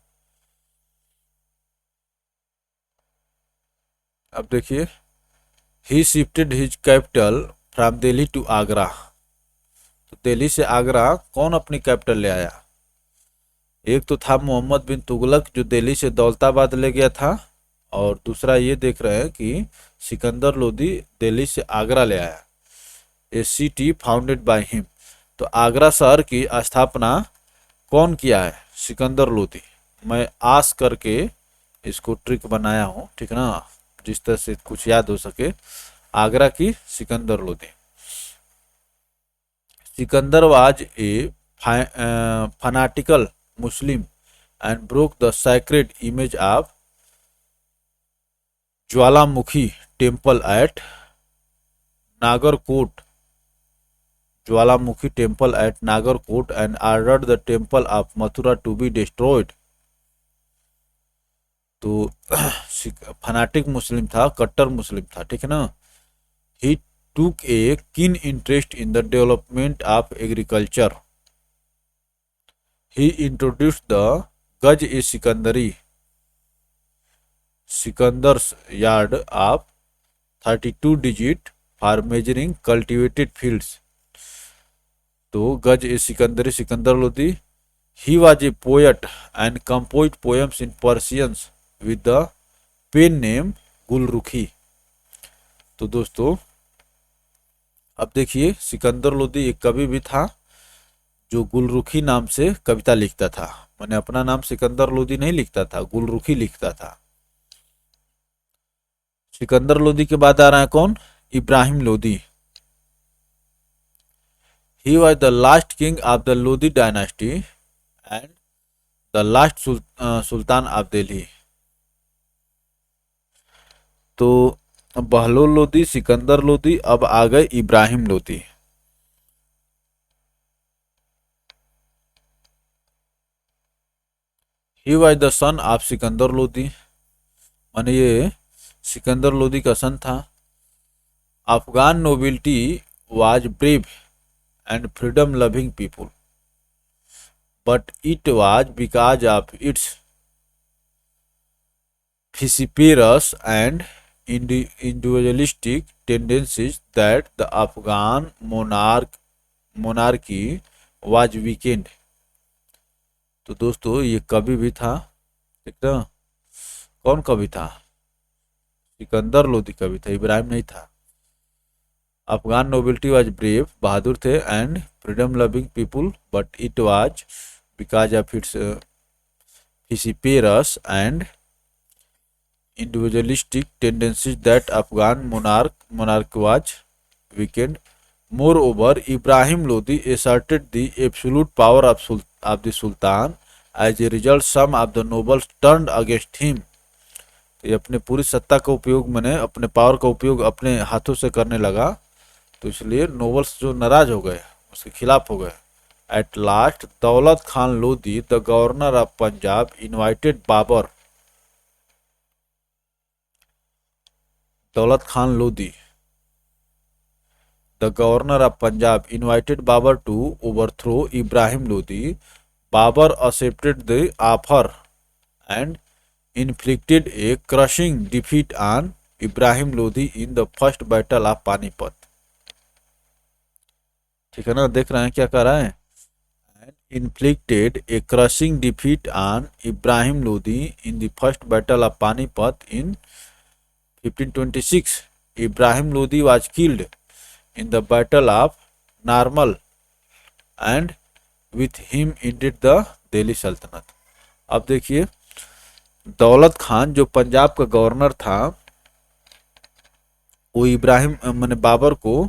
अब देखिए he shifted his capital from Delhi to Agra. तो दिल्ली से आगरा कौन अपनी कैपिटल ले आया? एक तो था मोहम्मद बिन तुगलक जो दिल्ली से दौलताबाद ले गया था, और दूसरा ये देख रहे हैं कि सिकंदर लोधी दिल्ली से आगरा ले आया। ए सिटी फाउंडेड बाय हिम। तो आगरा शहर की स्थापना कौन किया है? सिकंदर लोधी। मैं आस करके इसको ट्रिक बनाया हूँ, ठीक है ना, जिस तरह से कुछ याद हो सके। आगरा की Sikandar Lodi. Sikandar was a fanatical Muslim and broke the sacred image of Jwalamukhi temple at Nagarkot. Jwalamukhi temple at Nagarkot and ordered the temple of Mathura to be destroyed. तो फनाटिक मुस्लिम था, कट्टर मुस्लिम था, ठीक है ना। He took a keen interest in the development of agriculture. He introduced the Gaj-e-Sikandari, Sikandar's yard of 32 digit for measuring cultivated fields. तो गज-e-Sikandari Sikandar Lodi he was a poet and compose poems in Persians with the pen name Gulrukhi. तो दोस्तों अब देखिए, सिकंदर लोदी एक कवि भी था जो गुलरुखी नाम से कविता लिखता था। मैंने अपना नाम सिकंदर लोदी नहीं लिखता था, गुलरुखी लिखता था। सिकंदर लोदी के बाद आ रहा है कौन? Ibrahim Lodi. He was the last king of the Lodi dynasty and the last Sultan of Delhi। तो बहलोल लोदी, सिकंदर लोदी, अब आ गए Ibrahim Lodi. He was the son of Sikandar Lodi, माने ये सिकंदर लोदी का सन था। Afghan nobility was brave and freedom loving people, but it was because of its vociferous and individualistic tendencies that the Afghan monarchy was weakened। तो दोस्तों ये कवि भी था, ठीक ना? कौन कवि था? सिकंदर लोदी कवि था, इब्राहिम नहीं था। अफगान नोबिलिटी वाज ब्रेव, बहादुर थे, and freedom loving people, but it was because of its vociferous and individualistic tendencies that Afghan monarch was weakened। Moreover, Ibrahim Lodi asserted the absolute power of the Sultan। As a result, some of the nobles turned against him। ये अपने पूरी सत्ता का उपयोग, मैंने अपने पावर का उपयोग अपने हाथों से करने लगा, तो इसलिए नोबल्स जो नाराज हो गए, उसके खिलाफ हो गए। At last Daulat Khan Lodi the governor of Punjab invited Babur. Daulat Khan Lodi the governor of Punjab invited Babur to overthrow Ibrahim Lodi. Babur accepted the offer and inflicted a crushing defeat on Ibrahim Lodi in the first battle of Panipat. ठीक है ना, देख रहे हैं क्या कर रहा है? Inflicted a crushing defeat on Ibrahim Lodi in the first battle of Panipat in 1526। Ibrahim Lodi was killed in the battle of Narmal and with him ended the Delhi सल्तनत। अब देखिए, दौलत खान जो पंजाब का गवर्नर था, वो इब्राहिम मैंने बाबर को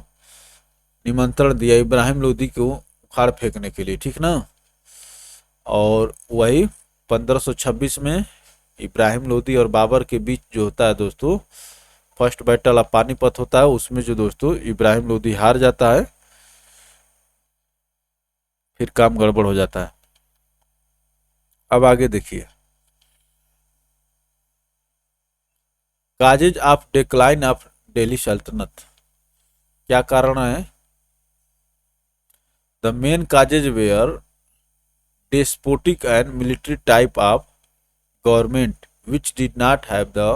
निमंत्रण दिया इब्राहिम लोदी को उखाड़ फेंकने के लिए, ठीक ना? और वही 1526 में इब्राहिम लोदी और बाबर के बीच जो होता है दोस्तों, फर्स्ट बैटल ऑफ पानीपत होता है, उसमें जो दोस्तों इब्राहिम लोदी हार जाता है, फिर काम गड़बड़ हो जाता है। अब आगे देखिए, causes of decline of Delhi Sultanate, क्या कारण है? The main causes were despotic and military type of government which did not have the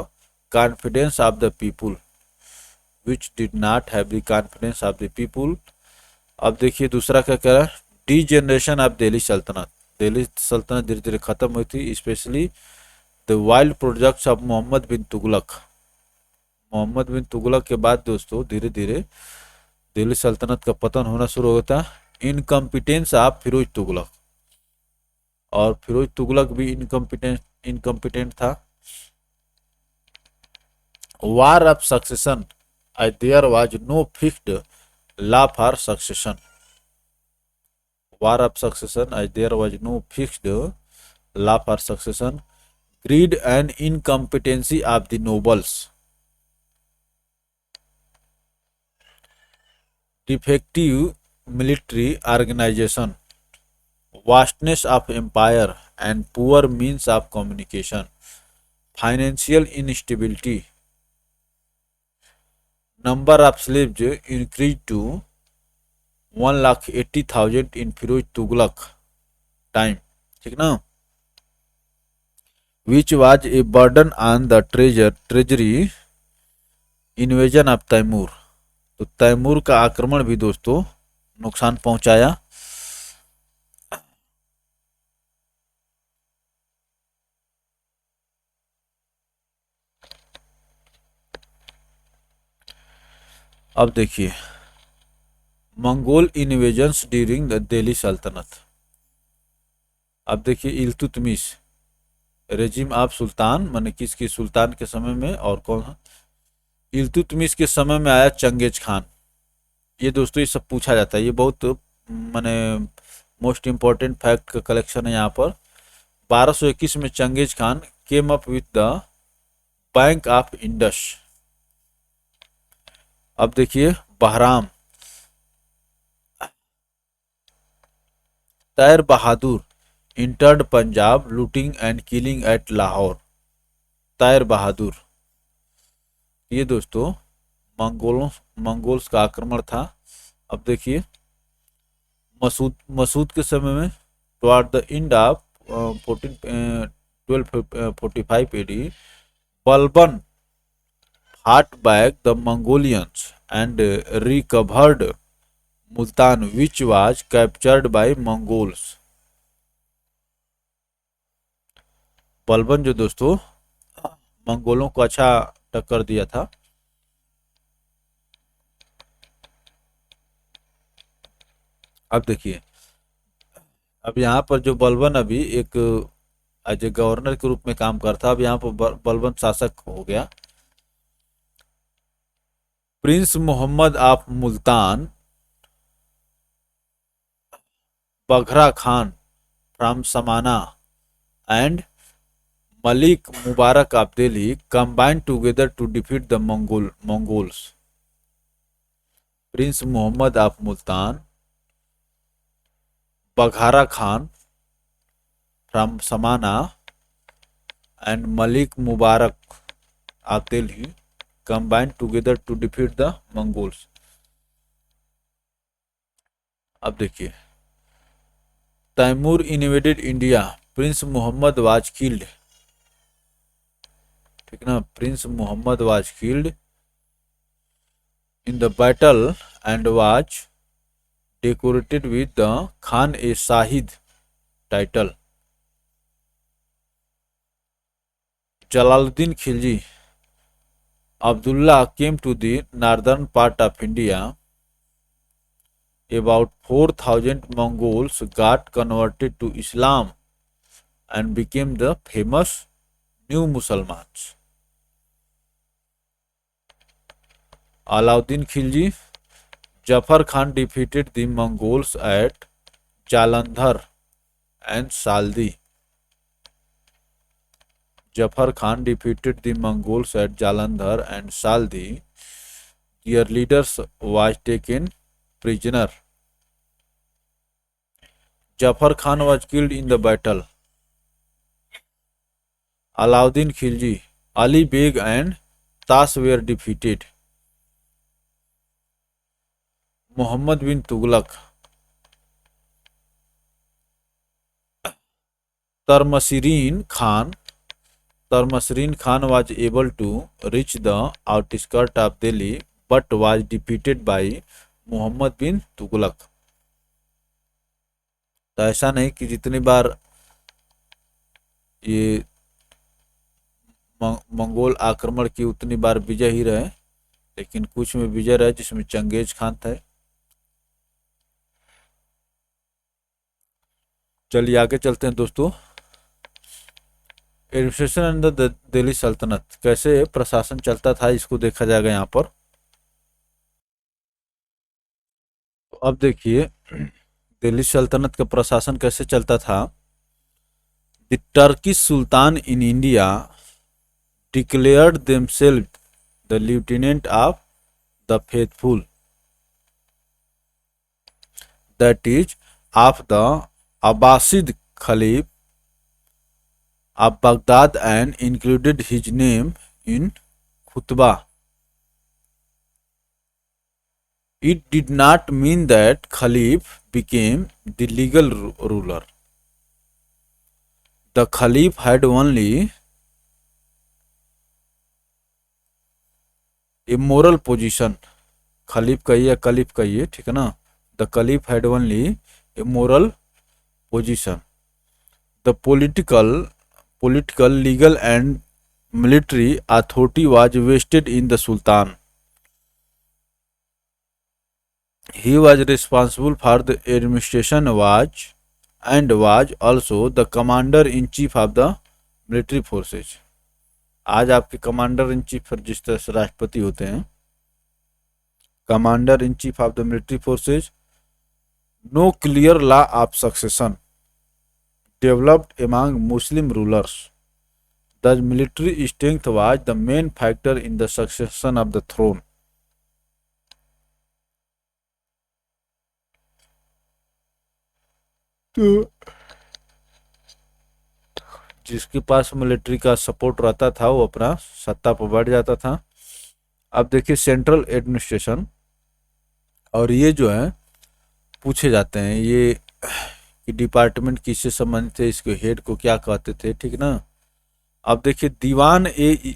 confidence of the people, which did not have the confidence of the people। अब देखिए दूसरा क्या कह रहा है? डीजेनरेशन ऑफ दिल्ली सल्तनत, दिल्ली सल्तनत धीरे धीरे खत्म हुई थी, specially the wild projects of Mohammad bin Tughlaq. Mohammad bin Tughlaq के बाद दोस्तों धीरे धीरे दिल्ली सल्तनत का पतन होना शुरू होता है। इनकम्पिटेंस ऑफ फिरोज तुगलक, और फिरोज तुगलक भी इनकम्पिटेंट था। War of succession, there was no fixed law for succession. War of succession, there was no fixed law for succession. Greed and incompetency of the nobles. Defective military organization, vastness of empire and poor means of communication, financial instability। Number of slaves increased to 1,80,000 in Firoj Tughlaq time, ठीक ना? Which was a burden on the treasury। Invasion of Taimur, तो तैमूर का आक्रमण भी दोस्तों नुकसान पहुंचाया। अब देखिए, Mongol invasions during the Delhi सल्तनत। अब देखिए, इल्तुतमिश रेजिम ऑफ सुल्तान, माने किसकी, सुल्तान के समय में, और कौन, इल्तुतमिश के समय में आया चंगेज खान। ये दोस्तों ये सब पूछा जाता है, ये बहुत माने मोस्ट इम्पोर्टेंट फैक्ट का कलेक्शन है यहाँ पर। 1221 में Genghis Khan came up with the bank of Indus. अब देखिए, Bahram, Tair Bahadur entered Punjab looting and killing at Lahore. Tair Bahadur, ये दोस्तों मंगोल्स का आक्रमण था। अब देखिए, मसूद मसूद के समय में, toward the end of 1245 AD, Balban fought back the Mongolians and recovered Multan, which was captured by Mongols। Balban जो दोस्तों मंगोलों को अच्छा टक्कर दिया था। अब देखिए, अब यहाँ पर जो बलबन अभी एक एज ए गवर्नर के रूप में काम करता, अब यहाँ पर बलबन शासक हो गया। Prince Mohammad of Multan, Baghra Khan from Samana and Malik Mubarak of Delhi combined together to defeat the Mongols। Prince Mohammad of Multan, Baghra Khan from Samana and Malik Mubarak of Delhi combined together to defeat the Mongols। अब देखिए, Timur invaded India, prince Mohammad was killed. ठीक ना, prince Mohammad was killed in the battle and was decorated with the Khan e Shahid title. Jalaluddin Khilji, Abdullah came to the northern part of India। About 4,000 Mongols got converted to Islam and became the famous new Muslims। Alauddin Khilji, Jafar Khan defeated the Mongols at Jalandhar and Saldi। Jafar Khan defeated the Mongols at Jalandhar and Saldi। Their leaders was taken prisoner। Jafar Khan was killed in the battle। Alauddin Khilji, Ali Beg and Tas were defeated। Muhammad bin Tughlaq, Tarmasireen Khan was able to reach the outskirts of Delhi but was defeated by Muhammad bin Tughlaq। तो ऐसा नहीं कि जितनी बार ये मंगोल आक्रमण की उतनी बार विजय ही रहे, लेकिन कुछ में विजय रहे जिसमें चंगेज खान थे। चलिए आगे चलते हैं दोस्तों। एडमिनिस्ट्रेशन अंडर द दिल्ली सल्तनत, कैसे प्रशासन चलता था इसको देखा जाएगा यहाँ पर। तो अब देखिए, दिल्ली सल्तनत का प्रशासन कैसे चलता था। The Turkish sultan in India declared themselves the lieutenant of the faithful, that is of the Abbasid caliph of Baghdad and included his name in khutbah। It did not mean that Khalif became the legal ruler। The Khalif had only a moral position। खलीफ कहिए, कलीफ कहिए, ठीक है ना। The Khalif had only a moral position। The political, legal and military authority was vested in the Sultan। He was responsible for the administration was also the commander in chief of the military forces. आज आपके कमांडर इन चीफ जिस तरह से राष्ट्रपति होते हैं, commander in chief of the military forces. No clear law of succession developed among Muslim rulers. The military strength was the main factor in the succession of the throne. तो जिसके पास मिलिट्री का सपोर्ट रहता था वो अपना सत्ता पर बढ़ जाता था. अब देखिए सेंट्रल एडमिनिस्ट्रेशन, और ये जो है पूछे जाते हैं ये कि डिपार्टमेंट किससे संबंधित है, इसके हेड को क्या कहते थे, ठीक ना. अब देखिए दीवान ए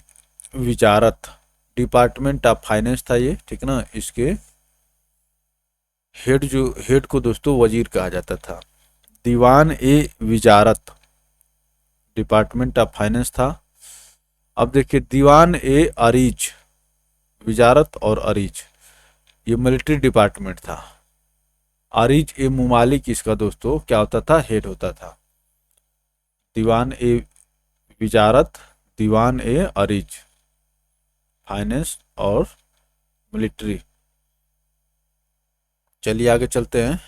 विजारत, डिपार्टमेंट ऑफ फाइनेंस था ये, ठीक ना. इसके हेड को दोस्तों वजीर कहा जाता था. दीवान ए विजारत डिपार्टमेंट ऑफ फाइनेंस था. अब देखिए दीवान ए अरीज, विजारत और अरीज ये मिलिट्री डिपार्टमेंट था. अरीज ए मुमालिक इसका दोस्तों क्या होता था, हेड होता था. दीवान ए विजारत, दीवान ए अरीज, फाइनेंस और मिलिट्री. चलिए आगे चलते हैं.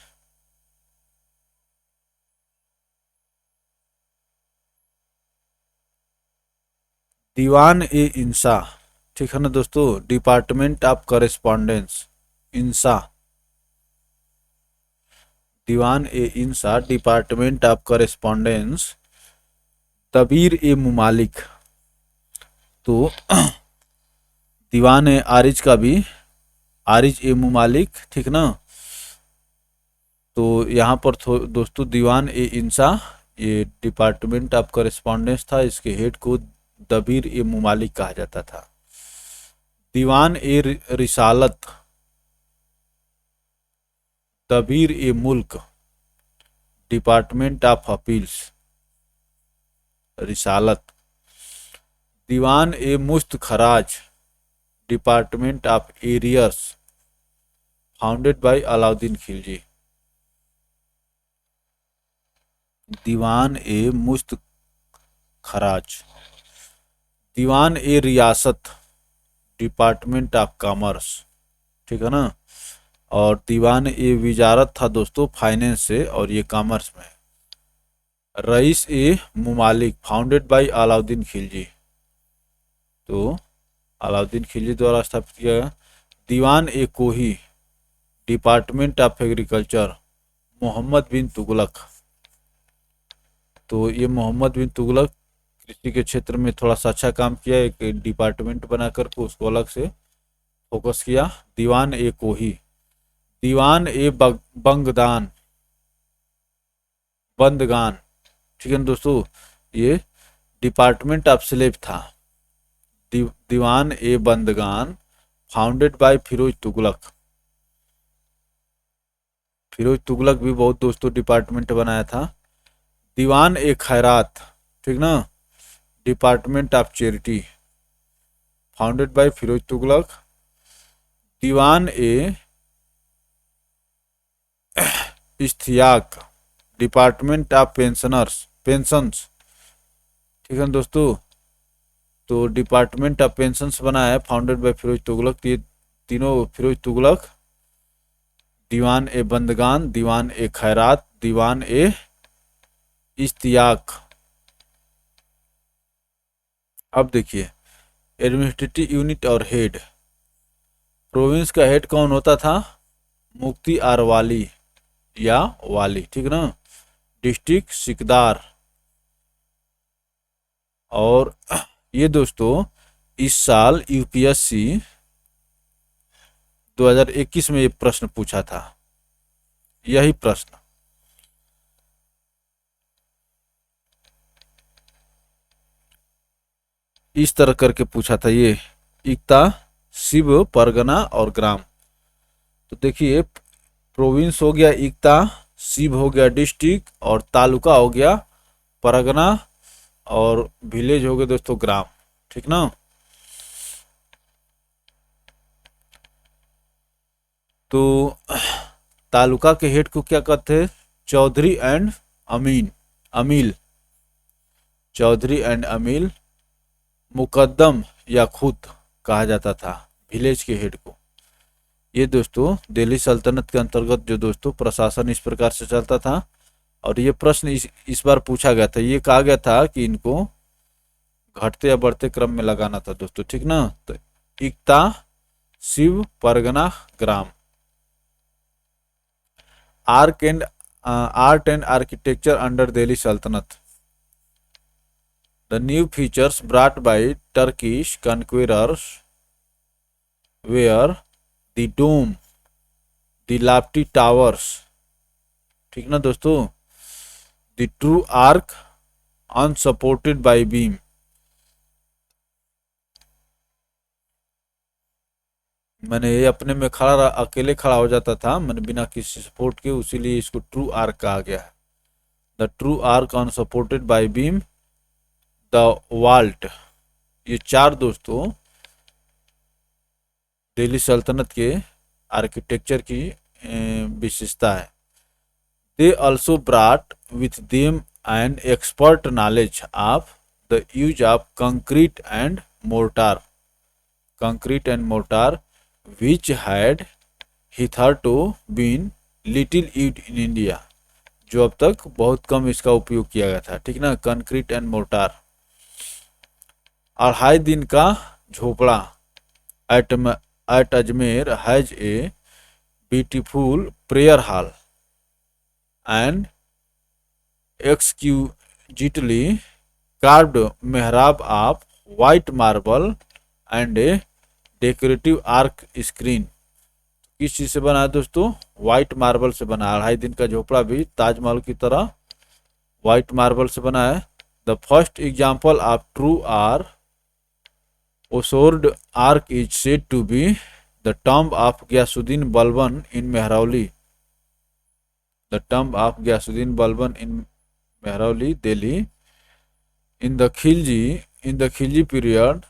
दीवान ए इंसा, ठीक है ना दोस्तों, department of correspondence, Insha. Diwan e Insha department of correspondence. Tabir e Mumalik, तो दीवान ए आरिज का भी आरिज ए मुमालिक, ठीक ना. तो यहाँ पर दोस्तों दीवान ए इंसा ये डिपार्टमेंट ऑफ करेस्पॉन्डेंस था, इसके हेड को दबीर ए मुमालिक कहा जाता था. दीवान ए रिसालत, दबीर ए मुल्क, डिपार्टमेंट ऑफ अपील्स, रिसालत. Diwan e Mustakhraj, department of arrears, founded by Alauddin Khilji. Diwan e Mustakhraj. दीवान ए रियासत, डिपार्टमेंट ऑफ कॉमर्स, ठीक है ना. और दीवान ए विजारत था दोस्तों फाइनेंस से, और ये कॉमर्स में. Rice A मुमालिक, founded by Alauddin Khilji, तो अलाउद्दीन खिलजी द्वारा स्थापित किया गया. दीवान ए कोही, department of agriculture, Mohammad bin Tughlaq. तो ये मोहम्मद बिन तुगलक कृषि के क्षेत्र में थोड़ा सा अच्छा काम किया, एक डिपार्टमेंट बना करके उसको अलग से फोकस किया. दीवान ए कोही. दीवान ए बंगदान, बंदगान, ठीक है ना दोस्तों, ये डिपार्टमेंट ऑफ स्लेव था. दीवान ए बंदगान, फाउंडेड बाय फिरोज तुगलक. फिरोज तुगलक भी बहुत दोस्तों डिपार्टमेंट बनाया था. दीवान ए खैरात, ठीक ना, department of charity, founded by Firoz Tughlaq. दीवान ए इश्तियाक, डिपार्टमेंट ऑफ पेंशंस, ठीक है दोस्तों. तो डिपार्टमेंट ऑफ पेंशंस बना है, फाउंडेड बाय फिरोज तुगलक. ये तीनों फिरोज तुगलक, दीवान ए बंदगान, दीवान ए खैरात, दीवान ए इश्तियाक. अब देखिए एडमिनिस्ट्रेटिव यूनिट और हेड. प्रोविंस का हेड कौन होता था, मुफ्ती आर वाली या वाली, ठीक ना. डिस्ट्रिक्ट सिकदार. और ये दोस्तों इस साल यूपीएससी 2021 में ये प्रश्न पूछा था, यही प्रश्न. इस तरह करके पूछा था ये, इक्ता, शिव, परगना और ग्राम. तो देखिए प्रोविंस हो गया इक्ता, शिव हो गया डिस्ट्रिक्ट, और तालुका हो गया परगना, और विलेज हो गया दोस्तों ग्राम, ठीक ना. तो तालुका के हेड को क्या कहते हैं? चौधरी एंड अमील। चौधरी एंड अमील। मुकद्दम या खुद कहा जाता था विलेज के हेड को। ये दोस्तों दिल्ली सल्तनत के अंतर्गत जो दोस्तों प्रशासन इस प्रकार से चलता था। और ये प्रश्न इस बार पूछा गया था, ये कहा गया था कि इनको घटते या बढ़ते क्रम में लगाना था दोस्तों, ठीक ना। तो इक्ता, शिव, परगना, ग्राम। Art and architecture under Delhi sultanate. The new features brought by Turkish conquerors were the dome, the lofty towers, ठीक ना दोस्तों, the true arc unsupported by beam। मैंने ये अपने में अकेले खड़ा हो जाता था, मैंने बिना किसी सपोर्ट के, उसीलिए इसको ट्रू आर्क कहा गया है। The true arch unsupported by beam, the vault. ये चार दोस्तों दिल्ली सल्तनत के आर्किटेक्चर की विशेषता है। They also ब्राट with them an expert knowledge of the use of concrete and mortar, which had hitherto been little used in India, जो अब तक बहुत कम इसका उपयोग किया गया था, ठीक ना। Concrete and mortar. Adhai Din Ka Jhonpra at Ajmer has a beautiful prayer hall and exquisitely carved mihrab of white marble and a decorative arch screen. किस चीज से बना है दोस्तों? व्हाइट मार्बल से बना है। अढ़ाई दिन का झोपड़ा भी ताजमहल की तरह व्हाइट मार्बल से बना है। The first example of true or voussoir arch is said to be the tomb of Ghiyasuddin Balban in Mehrauli. The tomb of Ghiyasuddin Balban in Mehrauli, Delhi. In the Khilji period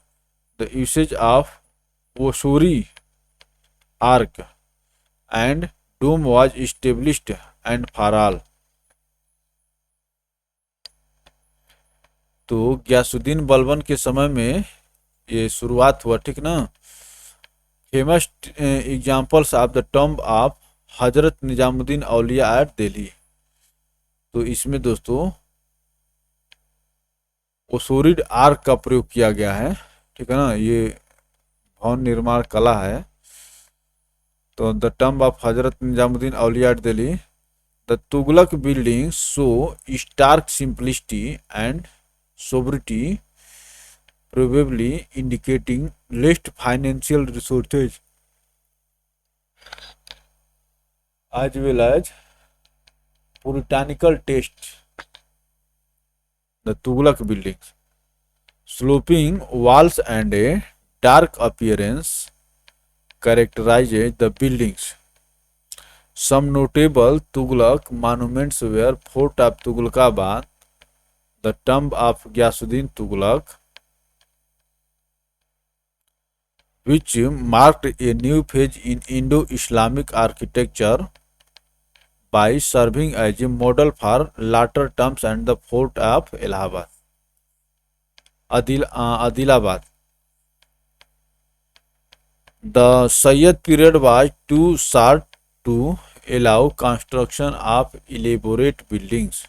the usage of voussoir arch and dome was established and for all। तो गयासुद्दीन बलबन के समय में ये शुरुआत हुआ, ठीक ना। Famous examples of the tomb of Hazrat Nizamuddin Auliya at Delhi. तो इसमें दोस्तों ओसोरिड आर्क का प्रयोग किया गया है, ठीक है ना। ये भवन निर्माण कला है। तो the tomb of Hazrat Nizamuddin Auliya at Delhi. The Tughlaq building show stark simplicity and sobriety, probably indicating less financial resources as well as puritanical taste। The Tughlaq buildings, sloping walls and a dark appearance characterizes the buildings। Some notable Tughlaq monuments were Fort of Tughlaqabad, the tomb of Ghiyasuddin Tughlaq, which marked a new phase in Indo-Islamic architecture by serving as a model for later tombs, and the fort of Adilabad। The Sayyid period was too short to allow construction of elaborate buildings।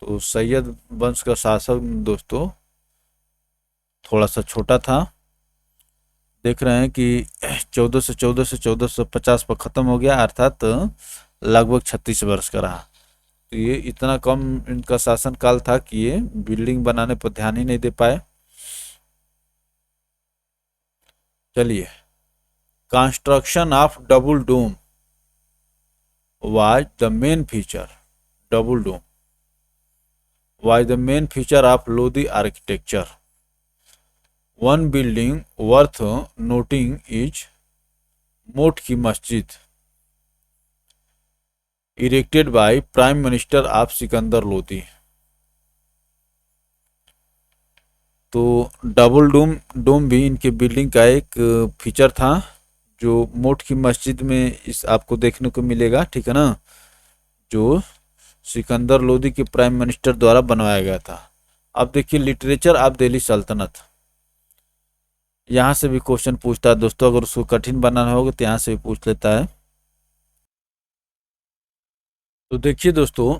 तो सैयद वंश का शासक दोस्तों थोड़ा सा छोटा था। देख रहे हैं कि 1414 से 1450 पर ख़त्म हो गया, अर्थात लगभग 36 वर्ष का रहा। तो ये इतना कम इनका शासन काल था कि ये बिल्डिंग बनाने पर ध्यान ही नहीं दे पाए। चलिए, construction of double dome was the main feature. Double dome was the main feature of Lodi architecture. One building worth noting is Moth ki Masjid, erected by prime minister of Sikandar Lodi. तो डबल डोम भी इनके बिल्डिंग का एक फीचर था। जो मोट की मस्जिद में इस आपको देखने को मिलेगा, ठीक है ना, जो सिकंदर लोदी के प्राइम मिनिस्टर द्वारा बनवाया गया था। अब देखिए लिटरेचर ऑफ दिल्ली सल्तनत, यहाँ से भी क्वेश्चन पूछता है दोस्तों, अगर उसको कठिन बनाना होगा तो यहाँ से भी पूछ लेता है। तो देखिए दोस्तों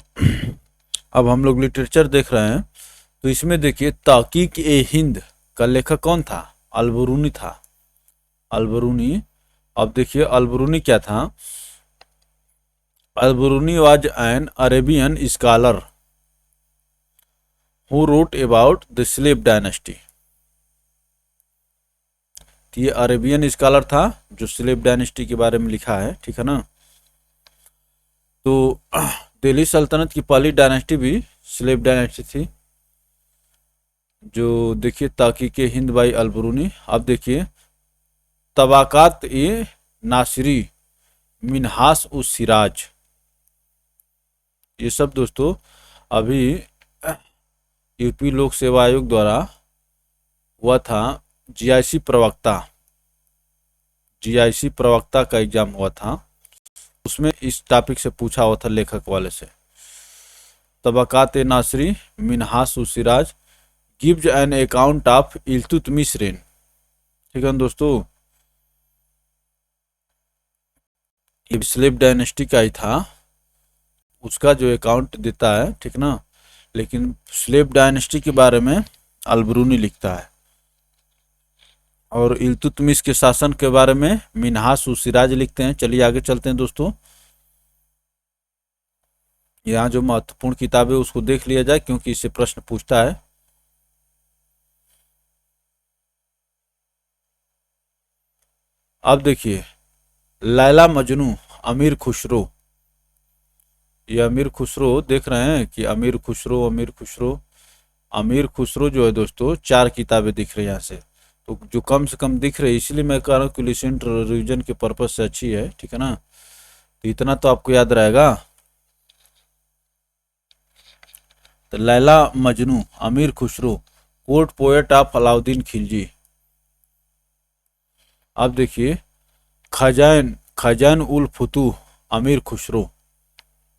अब हम लोग लिटरेचर देख रहे हैं, तो इसमें देखिए ताकीक ए हिंद का लेखक कौन था? अलबरूनी था, अलबरूनी। अब देखिए अलबरूनी क्या था? Al-Biruni was an Arabian scholar who wrote about the slave dynasty. ये अरेबियन स्कॉलर था जो स्लेव डायनेस्टी के बारे में लिखा है, ठीक है ना। तो दिल्ली सल्तनत की पहली डायनेस्टी भी स्लेव डायनेस्टी थी, जो देखिए ताकीक हिंद बाई अलबरूनी। अब देखिए तबाकात ए नासिरी मिनहास उस सिराज, ये सब दोस्तों अभी यूपी लोक सेवा आयोग द्वारा हुआ था। जीआईसी प्रवक्ता, जीआईसी प्रवक्ता का एग्जाम हुआ था, उसमें इस टॉपिक से पूछा हुआ था लेखक वाले से। तबाकात ए नासरी मिनहास उस Siraj gives an account of Iltutmish rain, ठीक है दोस्तों, ये स्लेव डायनेस्टी का ही था, उसका जो अकाउंट देता है, ठीक ना। लेकिन स्लेव डायनेस्टी के बारे में अलबरूनी लिखता है, और इल्तुतमिश के शासन के बारे में मिनहास उस सिराज लिखते हैं। चलिए आगे चलते हैं दोस्तों, यहाँ जो महत्वपूर्ण किताब है उसको देख लिया जाए, क्योंकि इससे प्रश्न पूछता है। अब देखिए लैला मजनू अमीर खुसरो, ये अमीर खुसरो देख रहे हैं कि अमीर खुसरो, अमीर खुसरो, अमीर खुसरो जो है दोस्तों 4 किताबें दिख रही है यहाँ से, तो जो कम से कम दिख रही है, इसलिए मैं कह रहा हूँ कि लिसेंट रिवीजन के पर्पज से अच्छी है, ठीक है ना। तो इतना तो आपको याद रहेगा। तो Laila Majnu Amir Khusro court poet of Alauddin Khilji. अब देखिए Khazain Khazain ul Futuh Amir Khusro,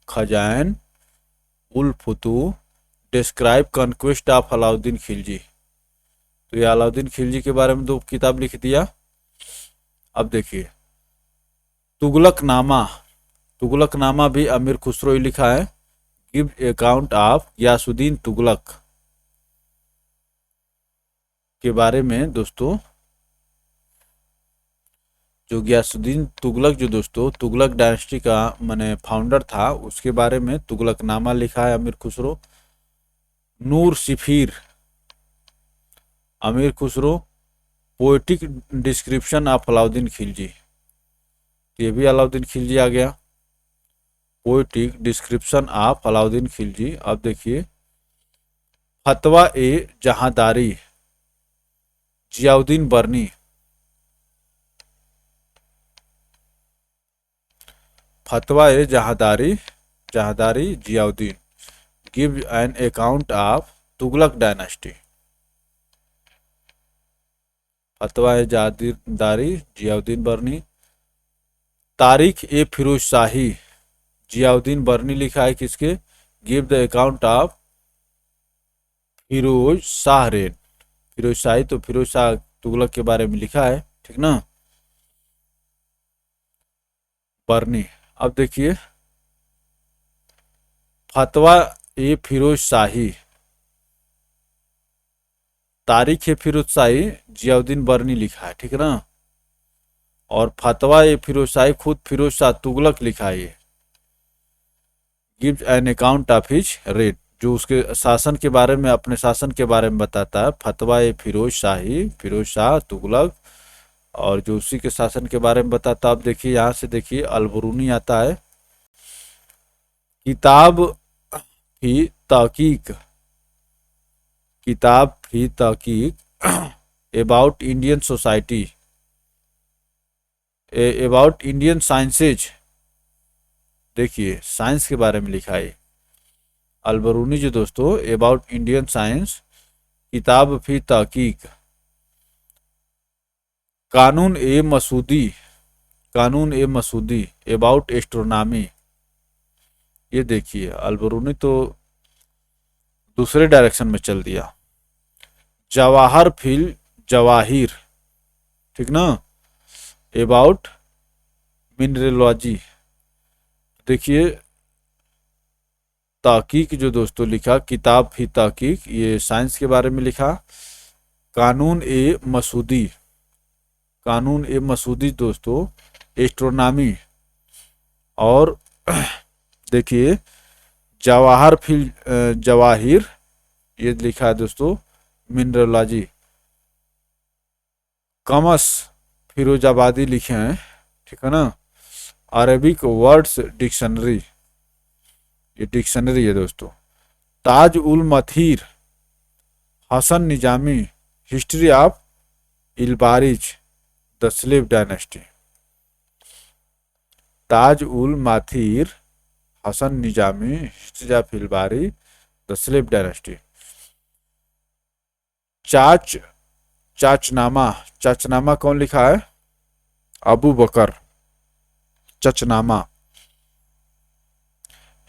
Khazain ul Futuh describe conquest of Alauddin Khilji, तो ये अलाउद्दीन खिलजी के बारे में 2 किताब लिख दिया। अब देखिए तुगलकनामा, तुगलकनामा भी अमीर खुसरो ही लिखा है। Give account of Ghiyasuddin Tughlaq के बारे में दोस्तों, जो गयासुद्दीन तुगलक जो दोस्तों तुगलक डायनेस्टी का माने फाउंडर था, उसके बारे में तुगलकनामा लिखा है अमीर Khusro. Nuh Sipihr Amir Khusro poetic description of Alauddin Khilji, ये भी अलाउद्दीन खिलजी आ गया, poetic description of Alauddin Khilji. अब देखिए Fatwa e Jahandari Ziauddin Barani, Fatwa e Jahandari Jahandari Ziauddin give an account of Tughlaq dynasty, Fatwa e Jahandari Ziauddin बर्नी। तारीख ए फिरोज शाही जियाउद्दीन बर्नी लिखा है किसके? Give the account of Firoz Shah reign, Firoz Shahi तो फिरोज शाह तुगलक के बारे में लिखा है, ठीक ना, बर्नी। अब देखिए फतवा ए फिरोज शाही, तारीख ए फिरोज शाही जियाउद्दीन बर्नी लिखा है, ठीक है ना, और फतवा ए फिरोज शाही खुद फिरोज शाह तुगलक लिखा है। Gives an account of his rate, जो उसके शासन के बारे में, अपने शासन के बारे में बताता है। फतवा ए फिरोज शाही, फिरोज शाह तुगलक, और जो उसी के शासन के बारे में बताता। अब देखिए यहाँ से देखिए अलबरूनी आता है। किताब फी तहकीक, किताब फी तहकीक about Indian society, about Indian sciences, देखिए साइंस के बारे में लिखा है अलबरूनी जो दोस्तों, अबाउट इंडियन साइंस, किताब फी तहकीक। कानून ए मसूदी कानून ए मसूदी, अबाउट एस्ट्रोनॉमी। ये देखिए अलबरूनी तो दूसरे डायरेक्शन में चल दिया। जवाहर फिल जवाहिर, ठीक ना, अबाउट मिनरलॉजी। देखिए ताकीक जो दोस्तों लिखा, किताब फी ताकीक, ये साइंस के बारे में लिखा। कानून ए मसूदी, कानून ए मसूदी दोस्तों एस्ट्रोनॉमी। और देखिए जवाहर फिल जवाहिर, ये लिखा है दोस्तों मिनरलॉजी। कमस फिरोजाबादी लिखे हैं, ठीक है ना। अरबिक वर्ड्स डिक्शनरी, ये डिक्शनरी है दोस्तों। Taj ul Maasir Hasan Nizami, history of Ilbari the slave dynasty. Taj ul Maasir Hasan Nizami, history of Ilbari the slave dynasty. Chachnama, Chachnama कौन लिखा है? Abu Bakr Chachnama.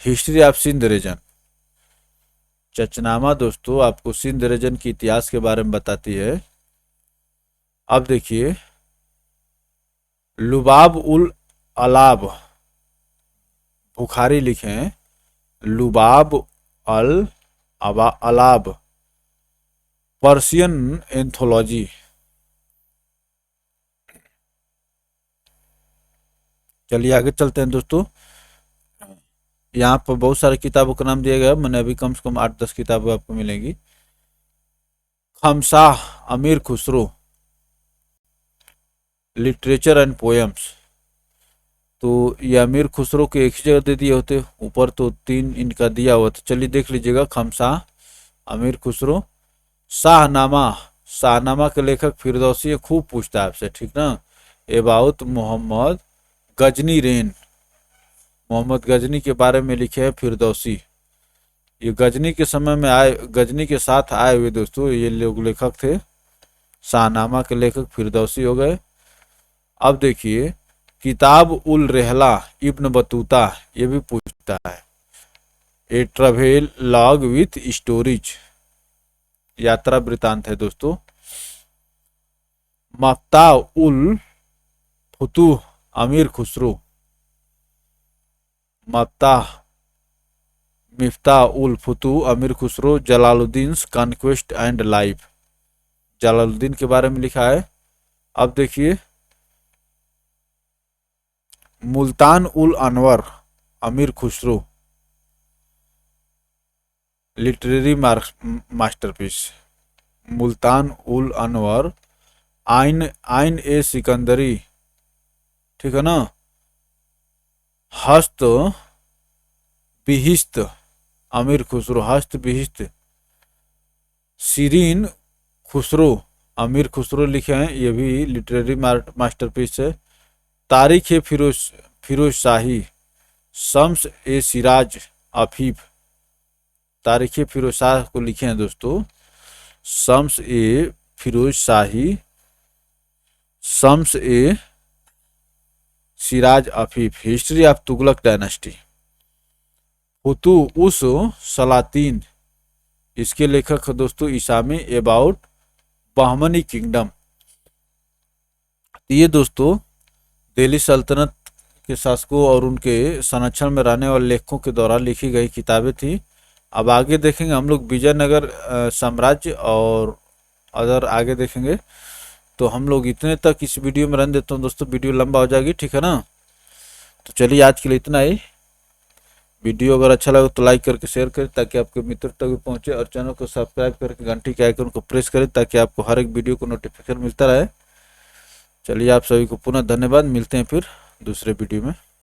History of Sindh region, Chachnama दोस्तों आपको सिंध रीजन की इतिहास के बारे में बताती है। अब देखिए लुबाब उल अलाब बुखारी लिखे हैं, लुबाब अल अलाब पर्शियन एंथोलॉजी। चलिए आगे चलते हैं दोस्तों। यहाँ पर बहुत सारी किताबों का नाम दिया गया, मैंने अभी कम से कम 8-10 किताबें आपको मिलेंगी। खमसाह अमीर खुसरो, लिटरेचर एंड पोएम्स। तो ये अमीर खुसरो के एक ही जगह दे दिए होते, ऊपर तो 3 इनका दिया हुआ था। चलिए देख लीजिएगा, खमसाह अमीर खुसरो। शाहनामा, शाहनामा के लेखक फिरदौसी, खूब पूछता है आपसे, ठीक ना। एबाउत मोहम्मद गजनी रेन, मोहम्मद गजनी के बारे में लिखे हैं फिरदौसी। ये गजनी के समय में आए, गजनी के साथ आए हुए दोस्तों ये लोग लेखक थे। शाहनामा के लेखक फिरदौसी हो गए। अब देखिए किताब उल रहला इब्न बतूता, ये भी पूछता है। ए ट्रेवल लॉग विथ स्टोरीज, यात्रा वृतांत है दोस्तों। मफ्ता उल फुतूह अमीर खुसरो, मिफ्ता उल Futuh Amir Khusro Jalaluddin conquest and life, Jalaluddin के बारे में लिखा है। अब देखिए मुल्तान उल अनवर अमीर खुसरो, लिटरेरी मास्टरपीस। मुल्तान उल अनवर, आइन आइन ए सिकंदरी, ठीक है ना। हस्त बिहिस्त अमीर खुसरो, हस्त बिहिस्त। सीरीन खुसरो अमीर खुसरो लिखे हैं, ये भी लिटरेरी मास्टरपीस है। तारीख ए फिरोज शाही, शम्स ए सिराज अफीफ। तारीख ए फिरोज शाह को लिखे हैं दोस्तों Shams e Firoz Shahi, Shams e Siraj Afif. History of Tughlaq dynasty. Futuh us Salatin, इसके लेखक दोस्तों इसामी, अबाउट बहमनी किंगडम। ये दोस्तों दिल्ली सल्तनत के शासकों और उनके संरक्षण में रहने वाले लेखकों के द्वारा लिखी गई किताबें थी। अब आगे देखेंगे हम लोग विजयनगर साम्राज्य और अदर आगे देखेंगे। तो हम लोग इतने तक इस वीडियो में रहने देता हूँ दोस्तों, वीडियो लंबा हो जाएगी, ठीक है ना। तो चलिए आज के लिए इतना ही। वीडियो अगर अच्छा लगे तो लाइक करके शेयर करें ताकि आपके मित्र तक भी पहुंचे, और चैनल को सब्सक्राइब करके घंटी के आइकन को प्रेस करें ताकि आपको हर एक वीडियो को नोटिफिकेशन मिलता रहे। चलिए आप सभी को पुनः धन्यवाद, मिलते हैं फिर दूसरे वीडियो में।